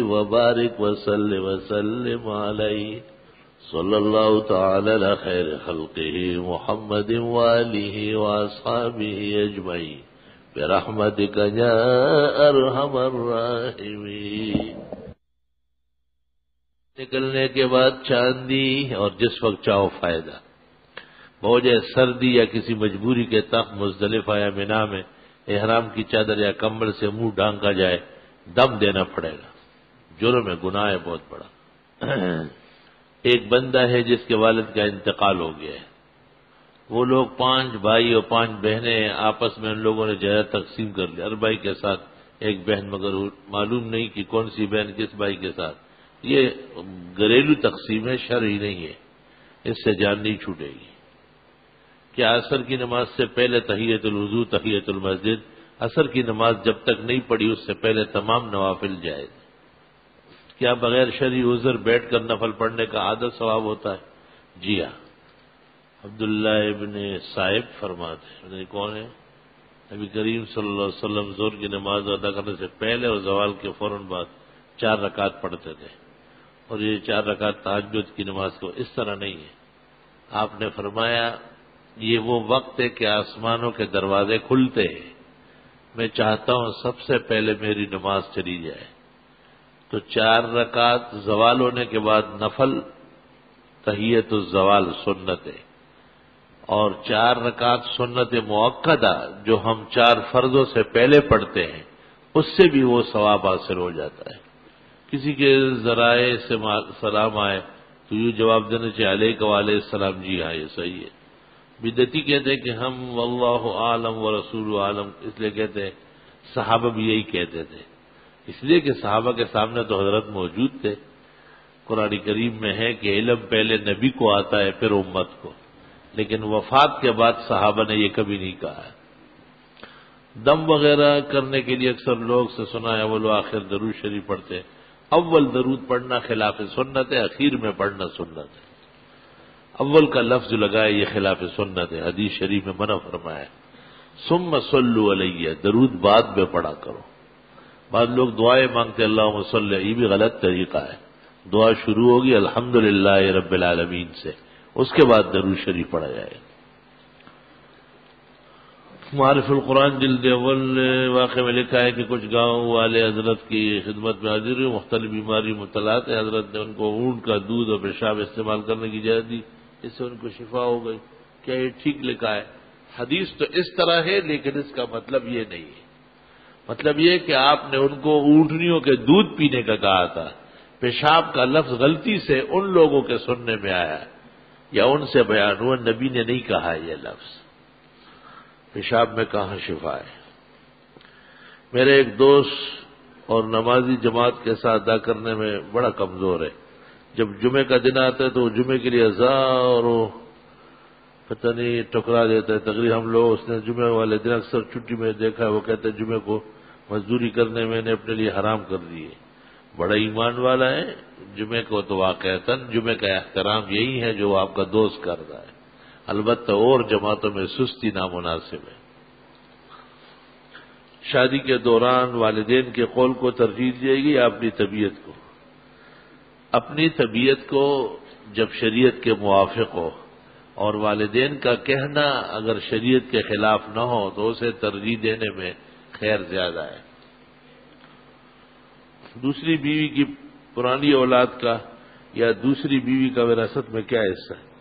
وبارك وسلم عليه صلى الله تعالى على خير خلقه محمد وآله وأصحابه أجمعين برحمتک یا ارحم الراحمین. نکلنے کے بعد چاندی اور جس وقت چاہو فائدہ. موجے سردی یا کسی مجبوری کے تحت مزدلفہ یا منا میں احرام کی چادر یا کمبل سے منہ ڈھانکا جائے، دم دینا پڑے گا. جرم ہے، گناہ ہے بہت بڑا. ایک بندہ ہے جس کے والد کا انتقال ہو گیا ہے. وہ لوگ 5 بھائی اور 5 بہنیں آپس میں ان لوگوں نے جائیداد تقسیم کر لی. ہر بھائی کے ساتھ ایک بہن، مگر معلوم نہیں کہ کون سی بہن کس بھائی کے ساتھ. یہ گھریلو تقسیم ہے، شرعی نہیں ہے. اس سے جان نہیں چھوٹے گی. کیا عصر کی نماز سے پہلے تحیۃ الوضو، تحیۃ المسجد؟ عصر کی نماز جب تک نہیں پڑھی اس سے پہلے تمام نوافل جائز. کیا بغیر شرعی عذر بیٹھ کر نفل پڑھنے کا عادت ثواب ہوتا ہے؟ جی ہاں. عبداللہ ابن صائب فرماتے ہیں، کون ہے؟ نبی کریم صلی اللہ علیہ وسلم ظہر کی نماز ادا کرنے سے پہلے اور زوال کے فوراً بعد 4 رکعت پڑھتے تھے. اور یہ 4 رکعت تہجد کی نماز کو اس طرح نہیں ہے. آپ نے فرمایا یہ وہ وقت ہے کہ آسمانوں کے دروازے کھلتے ہیں، میں چاہتا ہوں سب سے پہلے میری نماز چلی جائے. تو 4 رکعت زوال ہونے کے بعد نفل تحیۃ الزوال سنت ہے، اور 4 رکعت سنت مؤکدہ جو ہم 4 فرضوں سے پہلے پڑھتے ہیں، اس سے بھی وہ ثواب حاصل ہو جاتا ہے. کسی کے ذرائع سے سلام آئے تو یہ جواب دینا چاہیے علیک وعلیہ السلام. جی ہاں، یہ صحیح ہے. بدعتی کہتے ہیں کہ ہم واللہ عالم ورسول عالم، اس لیے کہتے ہیں. صحابہ بھی یہی کہتے تھے، اس لیے کہ صحابہ کے سامنے تو حضرت موجود تھے. قرآن کریم میں ہے کہ علم پہلے نبی کو آتا ہے پھر امت کو، لیکن وفات کے بعد صحابہ نے یہ کبھی نہیں کہا ہے. دم وغیرہ کرنے کے لیے اکثر لوگ سے سنا ہے اول و آخر درود شریف پڑھتے. اول درود پڑھنا خلاف سنت ہے، اخیر میں پڑھنا سنت ہے. اول کا لفظ لگائے یہ خلاف سنت ہے. حدیث شریف میں منع فرمایا ہے ثم صلوا علیہ، درود بعد میں پڑھا کرو. بعض لوگ دعائیں مانگتے اللہم صلی، یہ بھی غلط طریقہ ہے. دعا شروع ہوگی الحمدللہ رب العالمین سے، اس کے بعد درود شریف پڑھا جائے. معارف القرآن جلد اول واقع میں لکھا ہے کہ کچھ گاؤں والے حضرت کی خدمت میں حاضر ہوئے، مختلف بیماری مبتلا تھے. حضرت نے ان کو اونٹ کا دودھ اور پیشاب استعمال کرنے کی اجازت دی، اس سے ان کو شفا ہو گئی. کیا یہ ٹھیک لکھا ہے؟ حدیث تو اس طرح ہے لیکن اس کا مطلب یہ نہیں ہے. مطلب یہ کہ آپ نے ان کو اونٹنیوں کے دودھ پینے کا کہا تھا، پیشاب کا لفظ غلطی سے ان لوگوں کے سننے میں آیا یا ان سے بیان ہوا، نبی نے نہیں کہا یہ لفظ۔ پیشاب میں کہاں شفا ہے؟ میرے ایک دوست اور نمازی جماعت کے ساتھ ادا کرنے میں بڑا کمزور ہے، جب جمعے کا دن آتا ہے تو جمعے کے لیے ہزاروں پتہ نہیں ٹکرا دیتا ہے تقریر۔ ہم لوگ اس نے جمعے والے دن اکثر چھٹی میں دیکھا ہے، وہ کہتے ہیں جمعے کو مزدوری کرنے میں نے اپنے لیے حرام کر دی ہے۔ بڑا ایمان والا ہے، جمعے کو تو واقعتاً جمعے کا احترام یہی ہے جو آپ کا دوست کرتا ہے، البتہ اور جماعتوں میں سستی نامناسب ہے۔ شادی کے دوران والدین کے قول کو ترجیح دے گی یا اپنی طبیعت کو؟ اپنی طبیعت کو جب شریعت کے موافق ہو، اور والدین کا کہنا اگر شریعت کے خلاف نہ ہو تو اسے ترجیح دینے میں خیر زیادہ ہے۔ دوسری بیوی کی پرانی اولاد کا یا دوسری بیوی کا وراثت میں کیا حصہ ہے؟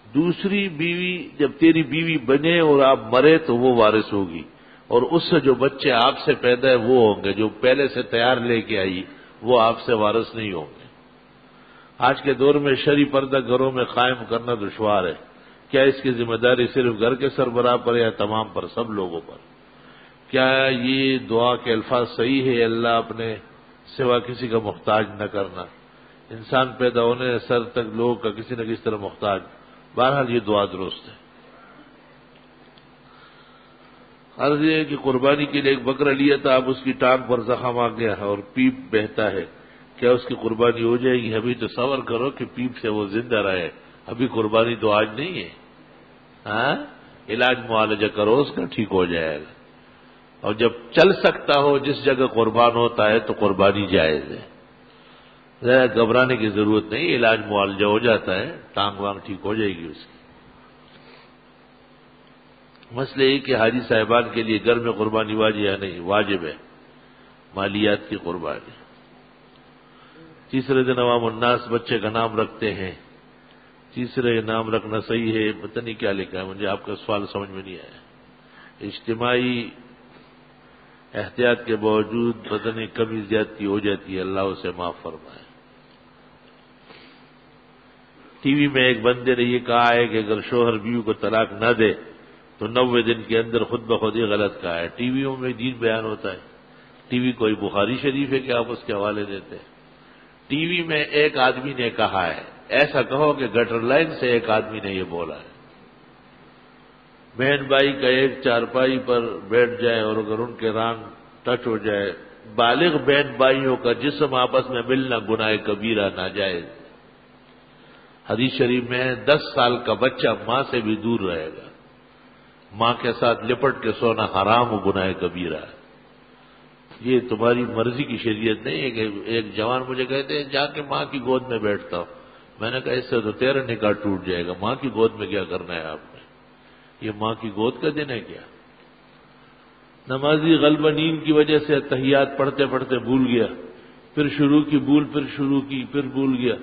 دوسری بیوی جب تیری بیوی بنے اور آپ مرے تو وہ وارث ہوگی، اور اس سے جو بچے آپ سے پیدا ہے وہ ہوں گے، جو پہلے سے تیار لے کے آئی وہ آپ سے وارث نہیں ہوں گے۔ آج کے دور میں شرعی پردہ گھروں میں قائم کرنا دشوار ہے، کیا اس کی ذمہ داری صرف گھر کے سربراہ پر یا تمام پر، سب لوگوں پر؟ کیا یہ دعا کے الفاظ صحیح ہے، اللہ اپنے سوا کسی کا محتاج نہ کرنا؟ انسان پیدا ہونے سر تک لوگوں کا کسی نہ کسی طرح محتاج، بہرحال یہ دعا درست ہے۔ عرض یہ ہے کہ قربانی کے لیے ایک بکرا لیا تھا، اب اس کی ٹانگ پر زخم آ گیا ہے اور پیپ بہتا ہے، کیا اس کی قربانی ہو جائے گی؟ ابھی تو صبر کرو کہ پیپ سے وہ زندہ رہے، ابھی قربانی تو آج نہیں ہے۔ ہاں، علاج معالجہ کرو اس کا، ٹھیک ہو جائے گا، اور جب چل سکتا ہو جس جگہ قربان ہوتا ہے تو قربانی جائز ہے، ذرا گھبرانے کی ضرورت نہیں، علاج معالجہ ہو جاتا ہے، ٹانگ وانگ ٹھیک ہو جائے گی اس کی۔ مسئلہ یہ کہ حاجی صاحبان کے لیے گھر میں قربانی واجب یا نہیں؟ واجب ہے، مالیات کی قربانی۔ تیسرے دن عوام الناس بچے کا نام رکھتے ہیں، تیسرے نام رکھنا صحیح ہے؟ پتہ نہیں کیا لکھا ہے، مجھے آپ کا سوال سمجھ میں نہیں آیا۔ اجتماعی احتیاط کے باوجود پتہ نہیں کمی زیادتی ہو جاتی ہے، اللہ اسے معاف فرمائے۔ ٹی وی میں ایک بندے نے یہ کہا ہے کہ اگر شوہر بیوی کو طلاق نہ دے تو 90 دن کے اندر خود بخود ہی غلط کہا ہے۔ ٹی ویوں میں دین بیان ہوتا ہے، ٹی وی کوئی بخاری شریف ہے کہ آپ اس کے حوالے دیتے ہیں؟ ٹی وی میں ایک آدمی نے کہا ہے، ایسا کہو کہ گٹر لائن سے ایک آدمی نے یہ بولا ہے۔ بہن بھائی کا ایک چارپائی پر بیٹھ جائے اور اگر ان کے رانگ ٹچ ہو جائے، بالغ بہن بھائیوں کا جسم آپس میں ملنا گناہ کبیرہ ناجائز۔ حدیث شریف میں 10 سال کا بچہ ماں سے بھی دور رہے گا، ماں کے ساتھ لپٹ کے سونا حرام و گناہ کبیرہ ہے۔ یہ تمہاری مرضی کی شریعت نہیں ہے کہ ایک جوان مجھے کہتے ہیں جا کے ماں کی گود میں بیٹھتا ہوں، میں نے کہا اس سے تو تیرا نکاح ٹوٹ جائے گا، ماں کی گود میں کیا کرنا ہے آپ نے؟ یہ ماں کی گود کا دن ہے کیا؟ نمازی غلبہ نیند کی وجہ سے تحیات پڑھتے پڑھتے بھول گیا، پھر شروع کی پھر بھول گیا،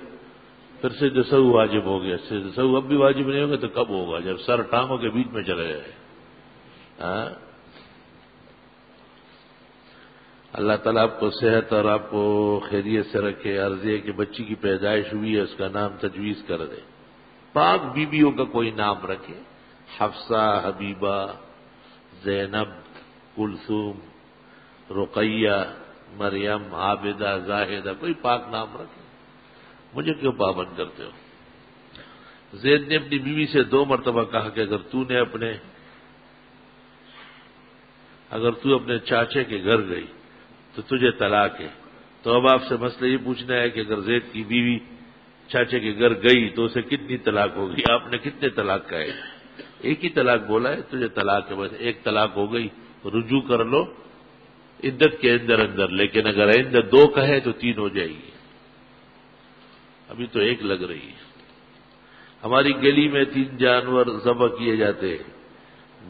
پھر سجدہ سہو واجب ہو گیا۔ سجدہ سہو اب بھی واجب نہیں ہوگا تو کب ہوگا؟ جب سر ٹانگوں کے بیچ میں چلے جائے۔ اللہ تعالیٰ آپ کو صحت اور آپ کو خیریت سے رکھے۔ عرض ہے کہ بچی کی پیدائش ہوئی ہے، اس کا نام تجویز کر دے، پاک بیویوں کا کوئی نام رکھے، حفصہ، حبیبہ، زینب، کلثوم، رقیہ، مریم، عابدہ، زاہدہ، کوئی پاک نام رکھے، مجھے کیوں پابند کرتے ہو؟ زید نے اپنی بیوی سے 2 مرتبہ کہا کہ اگر تو اپنے چاچے کے گھر گئی تو تجھے طلاق ہے۔ تو اب آپ سے مسئلہ یہ پوچھنا ہے کہ اگر زید کی بیوی چاچے کے گھر گئی تو اسے کتنی طلاق ہوگی؟ آپ نے کتنے طلاق کہے؟ ایک ہی طلاق بولا ہے، تجھے طلاق ہے، بس ایک طلاق ہو گئی، رجوع کر لو عدت کے اندر، لیکن اگر آئندہ 2 کہے تو 3 ہو جائے گی، ابھی تو 1 لگ رہی ہے۔ ہماری گلی میں 3 جانور ذبح کیے جاتے ہیں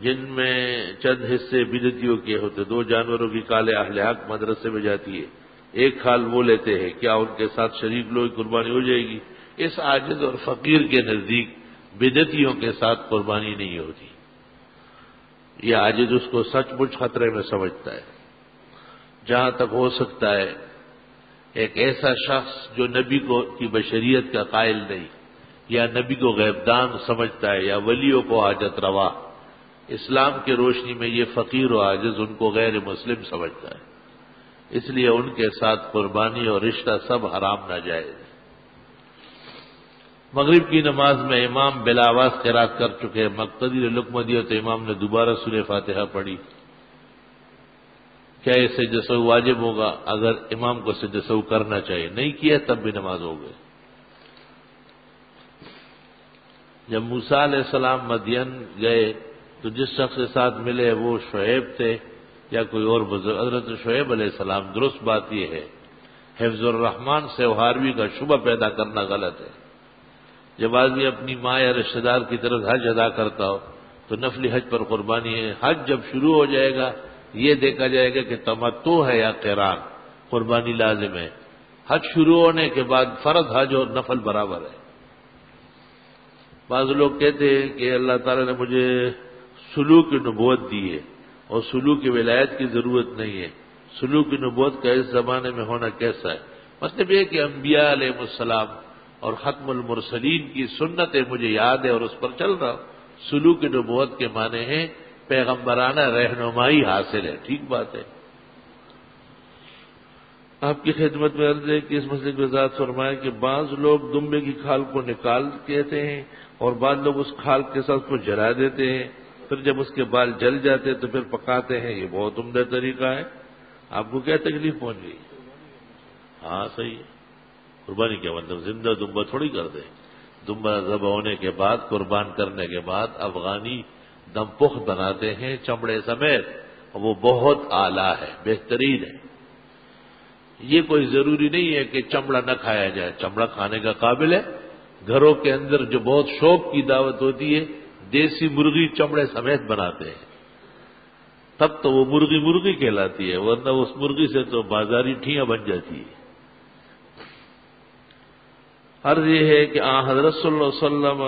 جن میں چند حصے بدعتیوں کے ہوتے، 2 جانوروں کی کالے اہل حق مدرسے میں جاتی ہے، 1 کھال وہ لیتے ہیں، کیا ان کے ساتھ شریک لوگ قربانی ہو جائے گی؟ اس عاجز اور فقیر کے نزدیک بدعتیوں کے ساتھ قربانی نہیں ہوتی، یہ عاجز اس کو سچ مچ خطرے میں سمجھتا ہے۔ جہاں تک ہو سکتا ہے ایک ایسا شخص جو نبی کو کی بشریت کا قائل نہیں، یا نبی کو غیبدان سمجھتا ہے، یا ولیوں کو حاجت روا، اسلام کی روشنی میں یہ فقیر و عاجز ان کو غیر مسلم سمجھتا ہے، اس لیے ان کے ساتھ قربانی اور رشتہ سب حرام ناجائز ہے۔ مغرب کی نماز میں امام بلا آواز قرات کر چکے، مقتدی نے لقمہ دیا تو امام نے دوبارہ سورہ فاتحہ پڑھی، کیا یہ سجدہ سہو واجب ہوگا؟ اگر امام کو سجدہ سہو کرنا چاہیے، نہیں کیا تب بھی نماز ہو گئی۔ جب موسیٰ علیہ السلام مدین گئے تو جس شخص کے ساتھ ملے وہ شعیب تھے یا کوئی اور بزرگ؟ حضرت شعیب علیہ السلام۔ درست بات یہ ہے، حفظ الرحمان سے ہاروی کا شبہ پیدا کرنا غلط ہے۔ جب آدمی اپنی ماں یا رشتہ دار کی طرف حج ادا کرتا ہو تو نفلی حج پر قربانی ہے۔ حج جب شروع ہو جائے گا یہ دیکھا جائے گا کہ تمتع ہے یا قران، قربانی لازم ہے۔ حج شروع ہونے کے بعد فرض حج اور نفل برابر ہے۔ بعض لوگ کہتے ہیں کہ اللہ تعالیٰ نے مجھے سلوک کی نبوت دی ہے اور سلوک کی ولایت کی ضرورت نہیں ہے، سلوک کی نبوت کا اس زمانے میں ہونا کیسا ہے؟ مطلب یہ کہ انبیاء علیہ السلام اور ختم المرسلین کی سنتیں مجھے یاد ہے اور اس پر چل رہا ہوں۔ سلوک کی نبوت کے معنی ہیں پیغمبرانہ رہنمائی حاصل ہے، ٹھیک بات ہے۔ آپ کی خدمت میں عرض ہے کہ اس مسئلے کی وضاحت فرمائیں کہ بعض لوگ دمبے کی کھال کو نکال کہتے ہیں اور بعض لوگ اس کھال کے ساتھ اس کو جلا دیتے ہیں، پھر جب اس کے بال جل جاتے ہیں تو پھر پکاتے ہیں، یہ بہت عمدہ طریقہ ہے۔ آپ کو کیا تکلیف پہنچ گئی؟ ہاں صحیح ہے، قربانی کیا مطلب زندہ دمبا تھوڑی کر دیں۔ دمبا ذبح ہونے کے بعد، قربان کرنے کے بعد افغانی دم پخت بناتے ہیں چمڑے سمیت، اور وہ بہت اعلیٰ ہے، بہترین ہے۔ یہ کوئی ضروری نہیں ہے کہ چمڑا نہ کھایا جائے، چمڑا کھانے کا قابل ہے۔ گھروں کے اندر جو بہت شوق کی دعوت ہوتی ہے، دیسی مرغی چمڑے سمیت بناتے ہیں، تب تو وہ مرغی کہلاتی ہے، ورنہ اس مرغی سے تو بازاری ٹھیاں بن جاتی ہے۔ عرض یہ ہے کہ حضرت صلی اللہ علیہ وسلم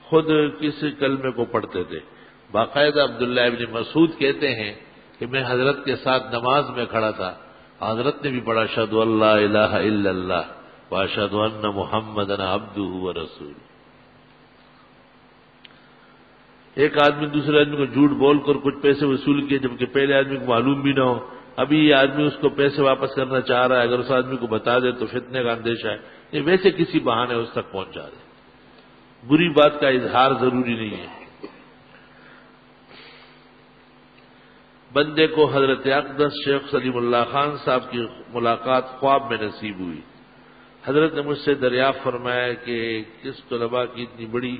خود کسی کلمے کو پڑھتے تھے؟ باقاعدہ عبداللہ ابن مسعود کہتے ہیں کہ میں حضرت کے ساتھ نماز میں کھڑا تھا، حضرت نے بھی پڑھا اشہد ان لا الہ الا اللہ واشہد ان محمدا عبدہ ورسولہ۔ ایک آدمی دوسرے آدمی کو جھوٹ بول کر کچھ پیسے وصول کیے جبکہ پہلے آدمی کو معلوم بھی نہ ہو، ابھی یہ آدمی اس کو پیسے واپس کرنا چاہ رہا ہے، اگر اس آدمی کو بتا دے تو فتنے کا اندیشہ ہے، یہ ویسے کسی بہانے اس تک پہنچا دے۔ بری بات کا اظہار ضروری نہیں ہے۔ بندے کو حضرت اقدس شیخ سلیم اللہ خان صاحب کی ملاقات خواب میں نصیب ہوئی۔ حضرت نے مجھ سے دریافت فرمایا کہ کس طلباء کی اتنی بڑی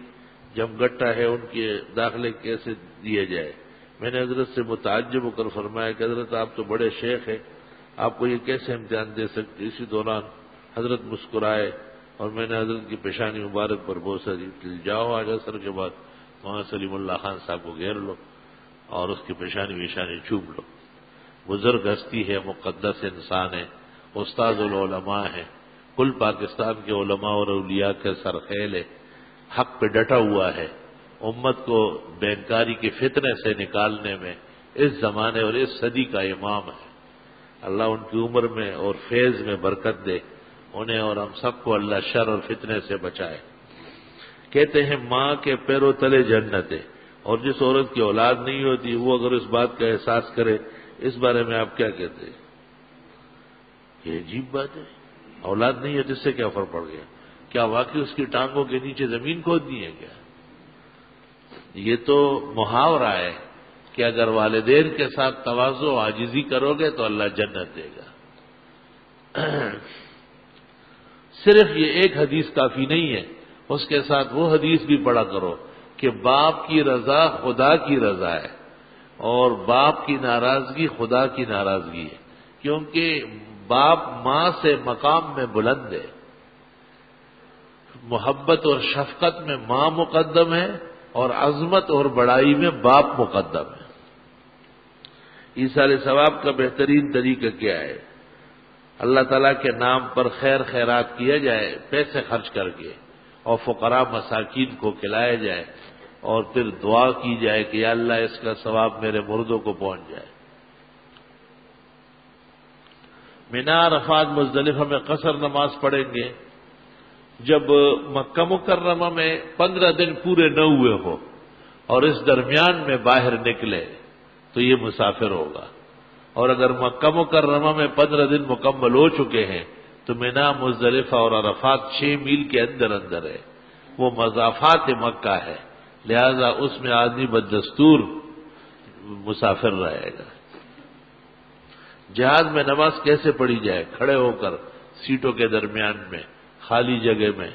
جمگٹا ہے، ان کے داخلے کیسے دیے جائے؟ میں نے حضرت سے متعجب ہو کر فرمایا کہ حضرت آپ تو بڑے شیخ ہیں، آپ کو یہ کیسے امتحان دے سکتے؟ اسی دوران حضرت مسکرائے اور میں نے حضرت کی پیشانی مبارک پر بوسہ دی۔ جاؤ آج عصر کے بعد وہاں سلیم اللہ خان صاحب کو گھیر لو اور اس کی پیشانی چوم لو۔ بزرگ ہستی ہے، مقدس انسان ہے، استاد العلماء ہے، کل پاکستان کے علماء اور اولیاء کے سرخیل ہے، حق پہ ڈٹا ہوا ہے، امت کو بینکاری کے فتنے سے نکالنے میں اس زمانے اور اس صدی کا امام ہے۔ اللہ ان کی عمر میں اور فیض میں برکت دے، انہیں اور ہم سب کو اللہ شر اور فتنے سے بچائے۔ کہتے ہیں ماں کے پیروں تلے جنت ہے، اور جس عورت کی اولاد نہیں ہوتی وہ اگر اس بات کا احساس کرے، اس بارے میں آپ کیا کہتے ہیں؟ یہ عجیب بات ہے، اولاد نہیں ہے جس سے کیا فرق پڑ گیا؟ کیا واقعی اس کی ٹانگوں کے نیچے زمین کھودنی ہے کیا؟ یہ تو محاورہ ہے کہ اگر والدین کے ساتھ تواضع و عاجزی کرو گے تو اللہ جنت دے گا۔ صرف یہ ایک حدیث کافی نہیں ہے، اس کے ساتھ وہ حدیث بھی پڑھا کرو کہ باپ کی رضا خدا کی رضا ہے اور باپ کی ناراضگی خدا کی ناراضگی ہے، کیونکہ باپ ماں سے مقام میں بلند ہے۔ محبت اور شفقت میں ماں مقدم ہے اور عظمت اور بڑائی میں باپ مقدم ہے۔ ایصال ثواب کا بہترین طریقہ کیا ہے؟ اللہ تعالیٰ کے نام پر خیر خیرات کیا جائے، پیسے خرچ کر کے، اور فقراء مساکین کو کھلایا جائے، اور پھر دعا کی جائے کہ یا اللہ اس کا ثواب میرے مردوں کو پہنچ جائے۔ مینا عرفات مزدلفہ میں قصر نماز پڑھیں گے جب مکہ مکرمہ میں 15 دن پورے نہ ہوئے ہو اور اس درمیان میں باہر نکلے تو یہ مسافر ہوگا، اور اگر مکہ مکرمہ میں 15 دن مکمل ہو چکے ہیں تو مینا مزدلفہ اور عرفات 6 میل کے اندر اندر ہے، وہ مضافات مکہ ہے، لہذا اس میں آدمی بدستور مسافر رہے گا۔ جہاز میں نماز کیسے پڑھی جائے؟ کھڑے ہو کر سیٹوں کے درمیان میں خالی جگہ میں،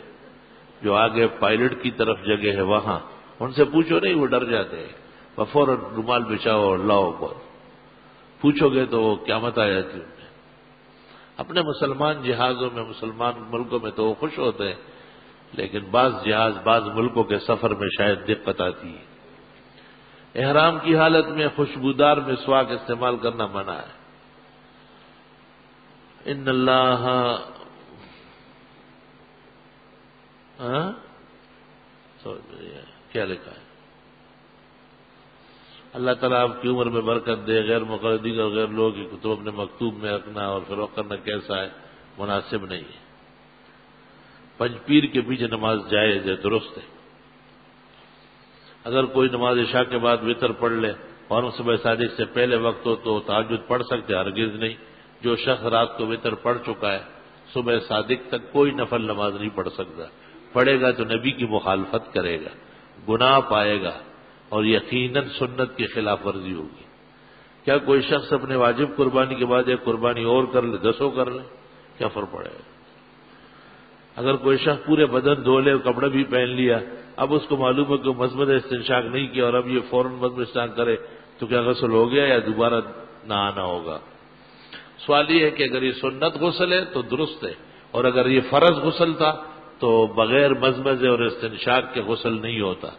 جو آگے پائلٹ کی طرف جگہ ہے وہاں، ان سے پوچھو نہیں، وہ ڈر جاتے ہیں، فوراً رومال بچھاؤ اور لاؤ پر پوچھو گے تو وہ قیامت آ جاتی ہے۔ اپنے مسلمان جہازوں میں، مسلمان ملکوں میں تو وہ خوش ہوتے ہیں، لیکن بعض جہاز بعض ملکوں کے سفر میں شاید دقت آتی ہے۔ احرام کی حالت میں خوشبودار مسواک استعمال کرنا منع ہے۔ ان اللہ کیا لکھا ہے؟ اللہ تعالیٰ آپ کی عمر میں برکت دے۔ غیر مقلدین اور غیر لوگوں کی کتب اپنے مکتوب میں رکھنا اور فروخت کرنا کیسا ہے؟ مناسب نہیں ہے۔ پنج پیر کے پیچھے نماز جائز ہے، درست ہے۔ اگر کوئی نماز عشاء کے بعد وتر پڑھ لے اور صبح صادق سے پہلے وقت ہو تو تہجد پڑھ سکتے، ہرگز نہیں۔ جو شخص رات کو وتر پڑھ چکا ہے صبح صادق تک کوئی نفل نماز نہیں پڑھ سکتا، پڑھے گا تو نبی کی مخالفت کرے گا، گناہ پائے گا اور یقیناً سنت کی خلاف ورزی ہوگی۔ کیا کوئی شخص اپنے واجب قربانی کے بعد ایک قربانی اور کر لے، 10 کر لے، کیا فرق پڑے گا؟ اگر کوئی شخص پورے بدن دھو لے اور کپڑا بھی پہن لیا، اب اس کو معلوم ہے کہ مضمد استنشاق نہیں کیا اور اب یہ فوراً مضمد استنشاق کرے تو کیا غسل ہو گیا یا دوبارہ نہانا ہوگا؟ سوال یہ ہے کہ اگر یہ سنت غسل ہے تو درست ہے، اور اگر یہ فرض غسل تھا تو بغیر مضمضے اور استنشاق کے غسل نہیں ہوتا۔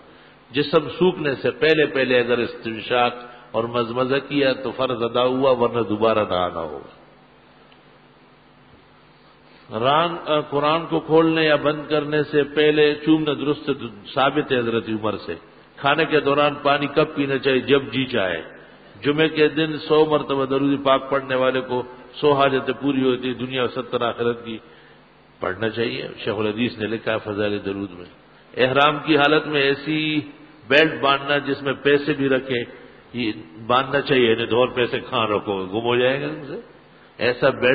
جسم سوکھنے سے پہلے پہلے اگر استنشاق اور مضمضہ کیا تو فرض ادا ہوا، ورنہ دوبارہ نہانا ہوگا۔ قرآن کو کھولنے یا بند کرنے سے پہلے چومنا درست ثابت ہے حضرت عمر سے۔ کھانے کے دوران پانی کب پینا چاہیے؟ جب جی چاہے۔ جمعے کے دن 100 مرتبہ درود پاک پڑھنے والے کو 100 حاجتیں پوری ہوتی، دنیا و 70 آخرت کی پڑھنا چاہیے، شیخ الحدیث نے لکھا ہے فضائل درود میں۔ احرام کی حالت میں ایسی بیلٹ باندھنا جس میں پیسے بھی رکھے، یہ باندھنا چاہیے، یعنی 2 پیسے کہاں رکھو گے، گم ہو جائے گا ان سے، ایسا بیلٹ